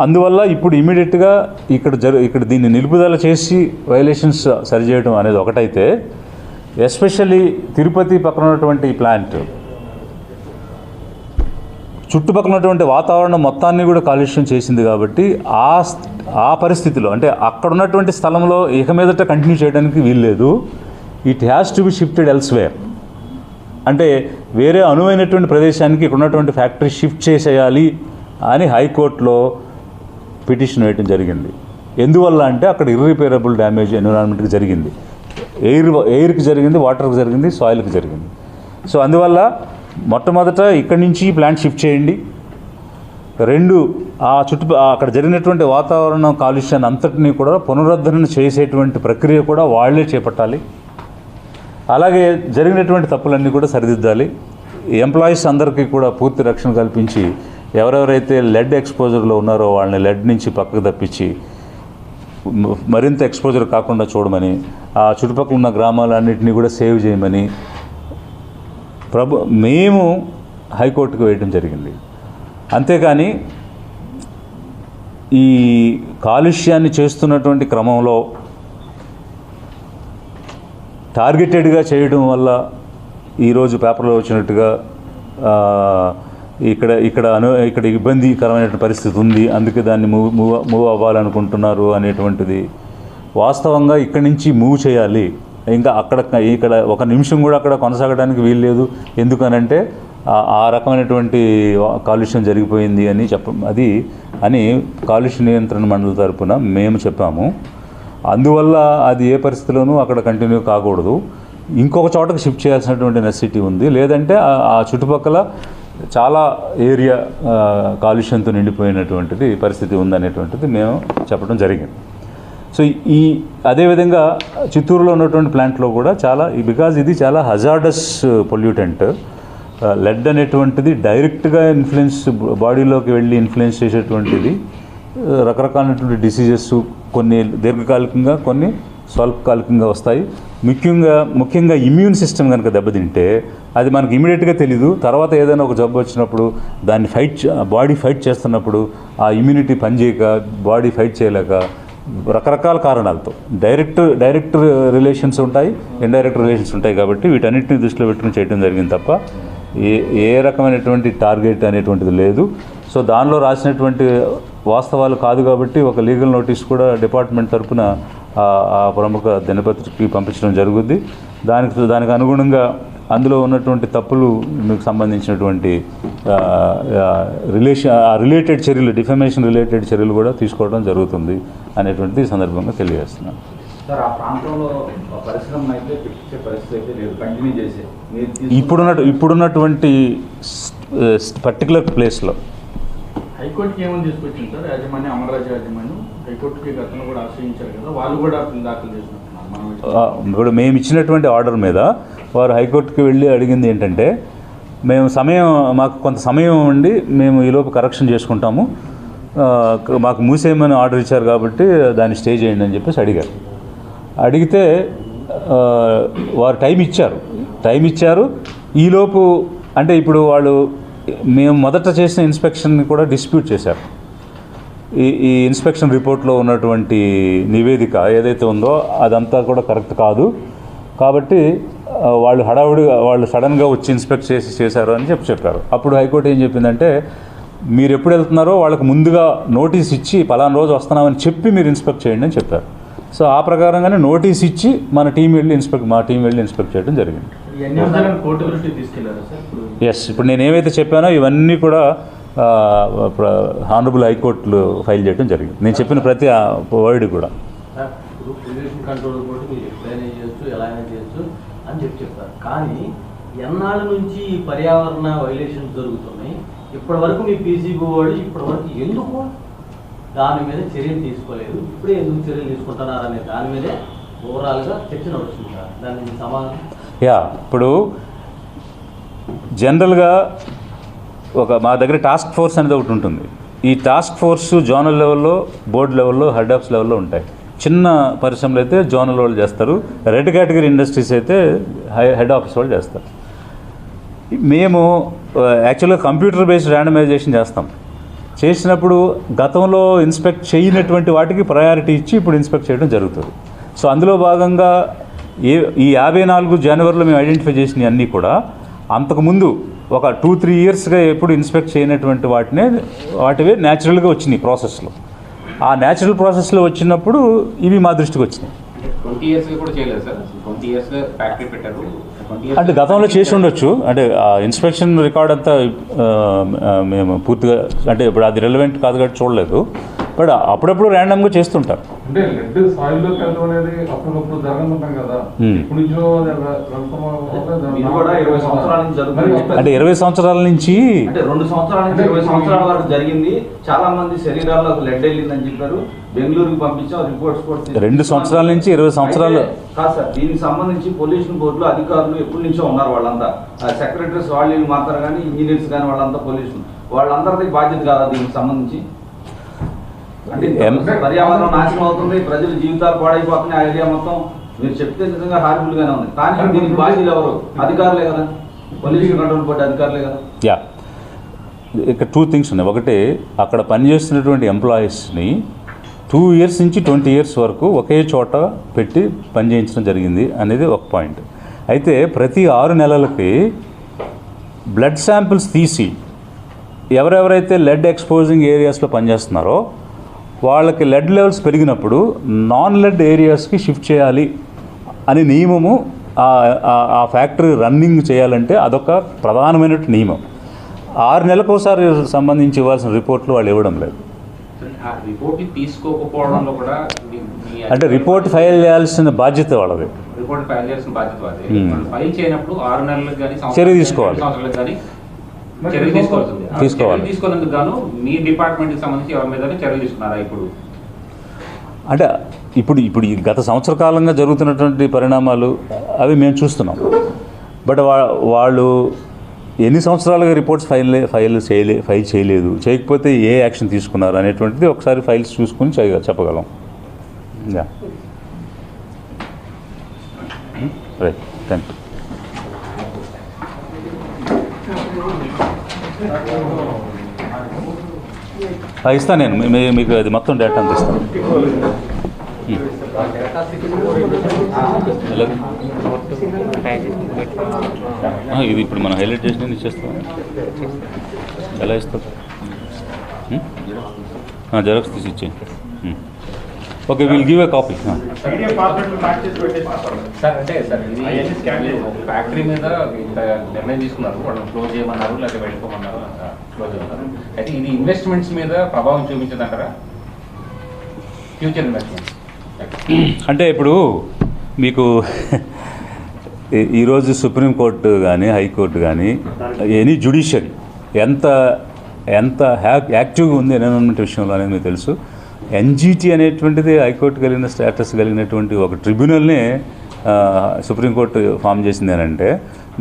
అందువల్ల ఇప్పుడు ఇమీడియట్గా ఇక్కడ దీన్ని నిలుపుదల చేసి వైలేషన్స్ సరిచేయడం అనేది ఒకటైతే, ఎస్పెషల్లీ తిరుపతి పక్కన ఉన్నటువంటి ఈ ప్లాంట్ చుట్టుపక్కల ఉన్నటువంటి వాతావరణం మొత్తాన్ని కూడా కాలుష్యం చేసింది కాబట్టి ఆ పరిస్థితిలో, అంటే అక్కడ ఉన్నటువంటి స్థలంలో ఇక మీదట కంటిన్యూ చేయడానికి వీల్లేదు. It has to be shifted elsewhere. అంటే వేరే అనువైనటువంటి ప్రదేశానికి ఇక్కడ ఉన్నటువంటి ఫ్యాక్టరీ షిఫ్ట్ చేసేయాలి అని హైకోర్టులో పిటిషన్ వేయడం జరిగింది. ఎందువల్ల అంటే అక్కడ ఇర్రిపేరబుల్ డ్యామేజ్ ఎన్విరాన్మెంట్కి జరిగింది. ఎయిర్కి జరిగింది, వాటర్కి జరిగింది, సాయిల్కి జరిగింది. సో అందువల్ల మొట్టమొదట ఇక్కడి నుంచి ప్లాంట్ షిఫ్ట్ చేయండి. 2, అక్కడ జరిగినటువంటి వాతావరణ కాలుష్యాన్ని అంతటినీ కూడా పునరుద్ధరణ చేసేటువంటి ప్రక్రియ కూడా వాళ్ళే చేపట్టాలి. అలాగే జరిగినటువంటి తప్పులన్నీ కూడా సరిదిద్దాలి. ఎంప్లాయీస్ అందరికీ కూడా పూర్తి రక్షణ కల్పించి ఎవరెవరైతే లెడ్ ఎక్స్పోజర్లో ఉన్నారో వాళ్ళని లెడ్ నుంచి పక్కకు తప్పించి మరింత ఎక్స్పోజర్ కాకుండా చూడమని, ఆ చుట్టుపక్కల ఉన్న గ్రామాలన్నింటినీ కూడా సేవ్ చేయమని మేము హైకోర్టుకు వేయడం జరిగింది. అంతేకాని ఈ కాలుష్యాన్ని చేస్తున్నటువంటి క్రమంలో టార్గెటెడ్గా చేయడం వల్ల ఈరోజు పేపర్లో వచ్చినట్టుగా ఇక్కడ ఇబ్బందికరమైన పరిస్థితి ఉంది, అందుకే దాన్ని మూవ్ అవ్వాలనుకుంటున్నారు అనేటువంటిది వాస్తవంగా ఇక్కడి నుంచి మూవ్ చేయాలి. ఇంకా ఇక్కడ ఒక నిమిషం కూడా అక్కడ కొనసాగడానికి వీల్లేదు. ఎందుకనంటే ఆ రకమైనటువంటి కాలుష్యం జరిగిపోయింది అని కాలుష్య నియంత్రణ మండలి తరపున మేము చెప్పాము. అందువల్ల అది ఏ పరిస్థితిలోనూ అక్కడ కంటిన్యూ కాకూడదు, ఇంకొక చోటకి షిఫ్ట్ చేయాల్సినటువంటి నెసెసిటీ ఉంది. లేదంటే ఆ చుట్టుపక్కల చాలా ఏరియా కాలుష్యంతో నిండిపోయినటువంటిది పరిస్థితి ఉందనేటువంటిది మేము చెప్పడం జరిగింది. సో అదేవిధంగా చిత్తూరులో ఉన్నటువంటి ప్లాంట్లో కూడా బికాజ్ ఇది చాలా హజార్డస్ పొల్యూటెంట్. లెడ్ అనేటువంటిది డైరెక్ట్గా బాడీలోకి వెళ్ళి ఇన్ఫ్లుయెన్స్ చేసేటువంటిది. రకరకాలైనటువంటి డిసీజెస్, కొన్ని దీర్ఘకాలికంగా, కొన్ని స్వల్పకాలికంగా వస్తాయి. ముఖ్యంగా ఇమ్యూన్ సిస్టమ్ కనుక దెబ్బతింటే అది మనకు ఇమీడియట్గా తెలీదు. తర్వాత ఏదైనా ఒక జబ్బు వచ్చినప్పుడు దాన్ని బాడీ ఫైట్ చేస్తున్నప్పుడు ఆ ఇమ్యూనిటీ పనిచేయక, బాడీ ఫైట్ చేయలేక, రకరకాల కారణాలతో డైరెక్ట్ రిలేషన్స్ ఉంటాయి, ఇండైరెక్ట్ రిలేషన్స్ ఉంటాయి. కాబట్టి వీటన్నిటిని దృష్టిలో పెట్టుకుని చేయడం జరిగింది తప్ప ఏ రకమైనటువంటి టార్గెట్ అనేటువంటిది లేదు. సో దానిలో రాసినటువంటి వాస్తవాలు కాదు కాబట్టి ఒక లీగల్ నోటీస్ కూడా డిపార్ట్మెంట్ తరఫున ఆ ప్రముఖ దినపత్రికకి పంపించడం జరుగుద్ది. దానికి అనుగుణంగా అందులో ఉన్నటువంటి తప్పులకు సంబంధించినటువంటి రిలేటెడ్ చర్యలు, డిఫమేషన్ రిలేటెడ్ చర్యలు కూడా తీసుకోవడం జరుగుతుంది అనేటువంటిది ఈ సందర్భంగా తెలియజేస్తున్నాను. సార్, ఆ ప్రాంతంలో పరిశ్రమ అయితే పెట్టే పరిస్థితి అయితే లేదు, కంటిన్యూ చేసే ఇప్పుడున్నటువంటి పర్టికులర్ ప్లేస్లో హైకోర్టుకి ఏమని తీసుకొచ్చింది సార్? యాజమాన్యం, అమరరాజు యాజమాన్యం హైకోర్టుకి గతంలో కూడా ఆశ్రయించారు కదా, వాళ్ళు కూడా దాఖలు చేసినట్టున్నారు. ఇప్పుడు మేము ఇచ్చినటువంటి ఆర్డర్ మీద వారు హైకోర్టుకి వెళ్ళి అడిగింది ఏంటంటే, మాకు కొంత సమయం ఉండి మేము ఈలోపు కరెక్షన్ చేసుకుంటాము, మాకు మూసేయమని ఆర్డర్ ఇచ్చారు కాబట్టి దాన్ని స్టే చేయండి అని చెప్పేసి అడిగితే వారు టైం ఇచ్చారు. ఈలోపు అంటే ఇప్పుడు మేము మొదట చేసిన ఇన్స్పెక్షన్ని కూడా డిస్ప్యూట్ చేశారు. ఈ ఇన్స్పెక్షన్ రిపోర్ట్లో ఉన్నటువంటి నివేదిక ఏదైతే ఉందో అదంతా కూడా కరెక్ట్ కాదు, కాబట్టి వాళ్ళు సడన్గా వచ్చి ఇన్స్పెక్ట్ చేశారు అని చెప్పారు. అప్పుడు హైకోర్టు ఏం చెప్పిందంటే, మీరు ఎప్పుడు వెళ్తున్నారో వాళ్ళకి ముందుగా నోటీస్ ఇచ్చి పలానా రోజు వస్తున్నామని చెప్పి మీరు ఇన్స్పెక్ట్ చేయండి అని చెప్పారు. సో ఆ ప్రకారంగానే నోటీస్ ఇచ్చి మా టీం వెళ్ళి ఇన్స్పెక్ట్ చేయడం జరిగింది. ఎస్, ఇప్పుడు నేను ఏవైతే చెప్పానో ఇవన్నీ కూడా హానరబుల్ హైకోర్టులో ఫైల్ చేయడం జరిగింది. నేను చెప్పిన ప్రతి వర్డ్ కూడా. కంట్రోల్ కూడా మీరు ఎప్పుడైనా చేయొచ్చు, ఎలా అయినా చేయొచ్చు అని చెప్తారు. కానీ ఎన్నాళ్ళ నుంచి ఈ పర్యావరణ వైలేషన్స్ జరుగుతున్నాయి, ఇప్పటి వరకు మీ పీసీబీ వాళ్ళు ఇప్పటి వరకు ఎందుకు దాని మీద చర్యలు తీసుకోలేదు, ఇప్పుడే ఎందుకు చర్యలు తీసుకుంటున్నారు అనే దాని మీదే ఓవరాల్గా చర్చ నడుస్తుంది సార్. దానికి సమాధానం ఇప్పుడు జనరల్గా మా దగ్గర టాస్క్ ఫోర్స్ అనేది ఒకటి ఉంటుంది. ఈ టాస్క్ ఫోర్స్ జోనల్ లెవెల్లో, బోర్డు లెవెల్లో, హెడ్ ఆఫీస్ లెవెల్లో ఉంటాయి. చిన్న పరిశ్రమలు అయితే జోనల్ వాళ్ళు చేస్తారు, రెడ్ కేటగిరీ ఇండస్ట్రీస్ అయితే హెడ్ ఆఫీస్ వాళ్ళు చేస్తారు. మేము యాక్చువల్గా కంప్యూటర్ బేస్డ్ ర్యాండమైజేషన్ చేసినప్పుడు గతంలో ఇన్స్పెక్ట్ చేయనటువంటి వాటికి ప్రయారిటీ ఇచ్చి ఇప్పుడు ఇన్స్పెక్ట్ చేయడం జరుగుతుంది. సో అందులో భాగంగా ఈ 54 జనవరిలో మేము ఐడెంటిఫై చేసినవి అన్నీ కూడా అంతకుముందు ఒక 2-3 ఇయర్స్గా ఎప్పుడు ఇన్స్పెక్ట్ చేయనటువంటి వాటివే న్యాచురల్గా వచ్చినాయి ప్రాసెస్లో. ఆ న్యాచురల్ ప్రాసెస్లో వచ్చినప్పుడు ఇవి మా దృష్టికి వచ్చినాయి. 20 ఇయర్స్గా కూడా చేయలేదు సార్, 20 ఇయర్స్గా ఫ్యాక్టరీ పెట్టారు అంటే గతంలో చేసి ఉండొచ్చు. అంటే ఆ ఇన్స్పెక్షన్ రికార్డ్ అంతా మేము పూర్తిగా, అంటే ఇప్పుడు అది రెలవెంట్ కాదు కాబట్టి చూడలేదు. బట్ అప్పుడప్పుడు ర్యాండమ్గా చేస్తుంటారు. అంటే లెడ్ సాయిల్లోకి వెళ్ళడం అనేది అప్పుడప్పుడు జరగనుంటాం కదా, ఇప్పుడు నుంచో ఇది కూడా 20 సంవత్సరాల నుంచి జరుగుతుంది. అంటే 20 సంవత్సరాల నుంచి అంటే 2 సంవత్సరాల నుంచి 20 సంవత్సరాల వరకు జరిగింది. చాలా మంది శరీరాల్లో లెడ్ వెళ్ళిందని చెప్పారు, బెంగళూరుకి పంపించాం, రిపోర్ట్స్ కూడా 2 సంవత్సరాల నుంచి 20 సంవత్సరాలు కాదు సార్. దీనికి సంబంధించి పొల్యూషన్ బోర్డులో అధికారులు ఎప్పటి నుంచో ఉన్నారు. వాళ్ళంతా సెక్రటరీస్ వాళ్ళు మాత్రం కానీ ఇంజనీర్స్ కానీ వాళ్ళంతా పొల్యూషన్ వాళ్ళందరికీ బాధ్యత కాదా దీనికి సంబంధించి? అంటే పర్యావరణం నాశనం అవుతుంది, ప్రజల జీవితాలు పాడైపోతున్నాయి, ఆ ఏరియా మొత్తం. మీరు చెప్తే నిజంగా హార్బుల్ గానే ఉంది, కానీ దీనికి బాధ్యులు ఎవరు? అధికారులే కదా, పొల్యూషన్ కంట్రోల్ బోర్డు అధికారులే కదా. యా, ఇక్కడ 2 థింగ్స్ ఉన్నాయి. ఒకటి, అక్కడ పనిచేస్తున్నటువంటి ఎంప్లాయీస్ని 2 years నుంచి 20 years వరకు ఒకే చోట పెట్టి పనిచేయించడం జరిగింది అనేది ఒక పాయింట్. అయితే ప్రతి 6 నెలలకి బ్లడ్ శాంపిల్స్ తీసి ఎవరెవరైతే లెడ్ ఎక్స్పోజింగ్ ఏరియాస్లో పనిచేస్తున్నారో వాళ్ళకి లెడ్ లెవెల్స్ పెరిగినప్పుడు నాన్ లెడ్ ఏరియాస్కి షిఫ్ట్ చేయాలి అని నియమము. ఆ ఫ్యాక్టరీ రన్నింగ్ చేయాలంటే అదొక ప్రధానమైన నియమం. 6 నెలలకు ఒకసారి సంబంధించి ఇవ్వాల్సిన రిపోర్ట్లు వాళ్ళు ఇవ్వడం లేదు. రిపోర్ట్ తీసుకోకపోవడంలో కూడా అంటే రిపోర్ట్ ఫైల్ చేయాల్సిన బాధ్యత వాళ్ళది. రిపోర్ట్ ఫైల్ చేయాల్సిన బాధ్యత వాళ్ళది. ఫైల్ చేయనప్పుడు 6 నెలలకు కానీ చర్య తీసుకోవాలి. సంవత్సరాలకు కానీ చర్యలు తీసుకోవాలి. తీసుకోనందుకు గాను మీ డిపార్ట్మెంట్కి సంబంధించి ఎవరి మీద చర్యలు తీసుకున్నారా ఇప్పుడు? అంటే ఇప్పుడు ఈ గత సంవత్సర కాలంగా జరుగుతున్నటువంటి పరిణామాలు అవి మేము చూస్తున్నాం. బట్ వాళ్ళు ఎన్ని సంవత్సరాలుగా రిపోర్ట్స్ ఫైల్ చేయలేదు, చేయకపోతే ఏ యాక్షన్ తీసుకున్నారు అనేటువంటిది ఒకసారి ఫైల్స్ చూసుకుని చెప్పగలం. Yeah, right, thank you. ఇస్తాను నేను మీకు అది మొత్తం డేటా అంత ఇస్తాను. ఇది ఇప్పుడు మనం హైలైట్ చేసిన ఇచ్చేస్తాం. ఎలా ఇస్తాం? జెరాక్స్ తీసి ఇచ్చే. Okay, will give a copy. Sir అంటే సార్ ఇది ఫ్యాక్టరీ మీద నిర్ణయం తీసుకున్నారు, వాళ్ళని క్లోజ్ చేయమన్నారు, లేకపోతే వెళ్ళిపోమన్నారు, క్లోజ్ చేయమన్నారు. అయితే ఇది ఇన్వెస్ట్మెంట్స్ మీద ప్రభావం చూపించదంటారా? ఫ్యూచర్ ఇన్వెస్ట్మెంట్స్ అంటే ఇప్పుడు మీకు ఈరోజు సుప్రీంకోర్టు కానీ హైకోర్టు కానీ ఎనీ జ్యుడిషియరీ ఎంత యాక్టివ్గా ఉంది ఎన్విరాన్మెంట్ విషయంలో అనేది మీకు తెలుసు. ఎన్జిటి అనేటువంటిది హైకోర్టు కలిగిన స్టేటస్ కలిగినటువంటి ఒక ట్రిబ్యునల్ని సుప్రీంకోర్టు ఫామ్ చేసింది అని అంటే,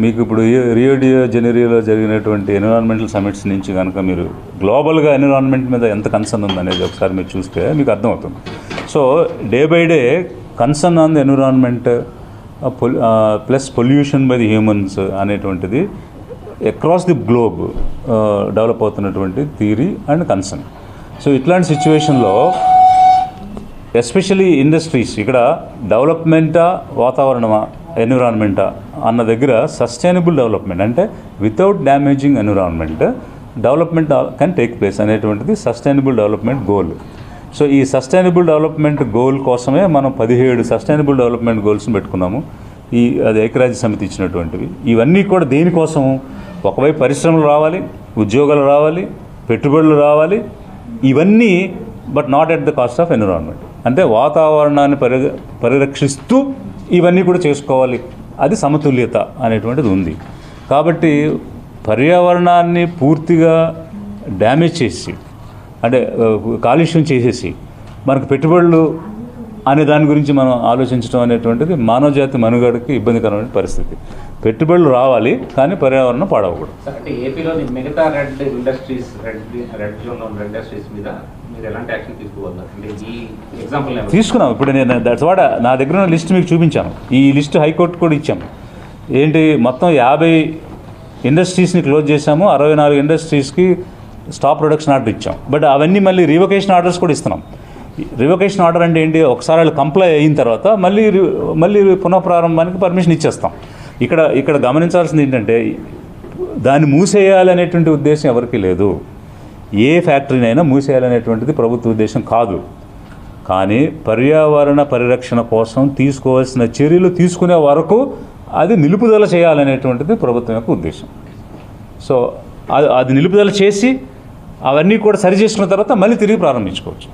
మీకు ఇప్పుడు రియో డి జనీరోలో జరిగినటువంటి ఎన్విరాన్మెంటల్ సమిట్స్ నుంచి కనుక మీరు గ్లోబల్గా ఎన్విరాన్మెంట్ మీద ఎంత కన్సర్న్ ఉందనేది ఒకసారి మీరు చూస్తే మీకు అర్థమవుతుంది. So day by day concern on the environment plus pollution by the humans అనేటువంటిది అక్రాస్ ది గ్లోబ్ డెవలప్ అవుతున్నటువంటి థియరీ అండ్ కన్సర్న్. సో ఇట్లాంటి సిచ్యువేషన్లో ఎస్పెషలీ ఇండస్ట్రీస్ ఇక్కడ డెవలప్మెంటా వాతావరణమా ఎన్విరాన్మెంటా అన్న దగ్గర సస్టైనబుల్ డెవలప్మెంట్ అంటే without damaging environment development can take place అనేటువంటిది sustainable development goal. So ఈ సస్టైనబుల్ డెవలప్మెంట్ గోల్ కోసమే మనం 17 సస్టైనబుల్ డెవలప్మెంట్ గోల్స్ని పెట్టుకున్నాము. అది ఐక్యరాజ్య సమితి ఇచ్చినటువంటివి. ఇవన్నీ కూడా దేనికోసం? ఒకవైపు పరిశ్రమలు రావాలి, ఉద్యోగాలు రావాలి, పెట్టుబడులు రావాలి, ఇవన్నీ but not at the cost of environment. అంటే వాతావరణాన్ని పరిరక్షిస్తూ ఇవన్నీ కూడా చేసుకోవాలి. అది సమతుల్యత అనేటువంటిది ఉంది. కాబట్టి పర్యావరణాన్ని పూర్తిగా డ్యామేజ్ చేసి అంటే కాలుష్యం చేసేసి మనకు పెట్టుబడులు అనే దాని గురించి మనం ఆలోచించడం అనేటువంటిది మానవజాతి మనుగడకి ఇబ్బందికరమైన పరిస్థితి. పెట్టుబడులు రావాలి కానీ పర్యావరణం పాడవకూడదు. అంటే ఏపీలోని మిగతా రెడ్ ఇండస్ట్రీస్ రెడ్ జోన్లో ఉన్న ఇండస్ట్రీస్ మీద మీరు ఎలాంటి యాక్షన్ తీసుకోవాలి? అంటే ఈ ఎగ్జాంపుల్ తీసుకున్నాం. ఇప్పుడు నేను దట్స్ వాట్ నా దగ్గర ఉన్న లిస్ట్ మీకు చూపించాను. ఈ లిస్ట్ హైకోర్టు కూడా ఇచ్చాము. ఏంటి, మొత్తం 50 ఇండస్ట్రీస్ని క్లోజ్ చేశాము, 64 ఇండస్ట్రీస్కి స్టాప్ ప్రొడక్షన్ ఆర్డర్ ఇచ్చాం. బట్ అవన్నీ మళ్ళీ రివొకేషన్ ఆర్డర్స్ కూడా ఇస్తున్నాం. రివొకేషన్ ఆర్డర్ అంటే ఏంటి, ఒకసారి వాళ్ళు కంప్లై అయిన తర్వాత మళ్ళీ పునఃప్రారంభానికి పర్మిషన్ ఇచ్చేస్తాం. ఇక్కడ గమనించాల్సింది ఏంటంటే దాన్ని మూసేయాలనేటువంటి ఉద్దేశం ఎవరికీ లేదు. ఏ ఫ్యాక్టరీనైనా మూసేయాలనేటువంటిది ప్రభుత్వ ఉద్దేశం కాదు. కానీ పర్యావరణ పరిరక్షణ కోసం తీసుకోవాల్సిన చర్యలు తీసుకునే వరకు అది నిలుపుదల చేయాలనేటువంటిది ప్రభుత్వం యొక్క ఉద్దేశం. సో అది నిలుపుదల చేసి అవన్నీ కూడా సరి చేసుకున్న తర్వాత మళ్ళీ తిరిగి ప్రారంభించుకోవచ్చు.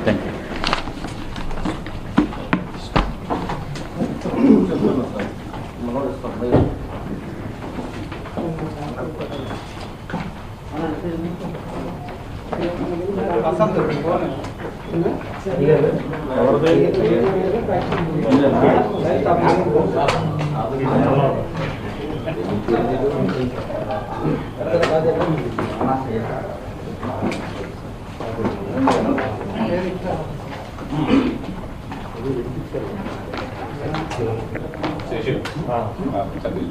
Thank you. శేషు చదివి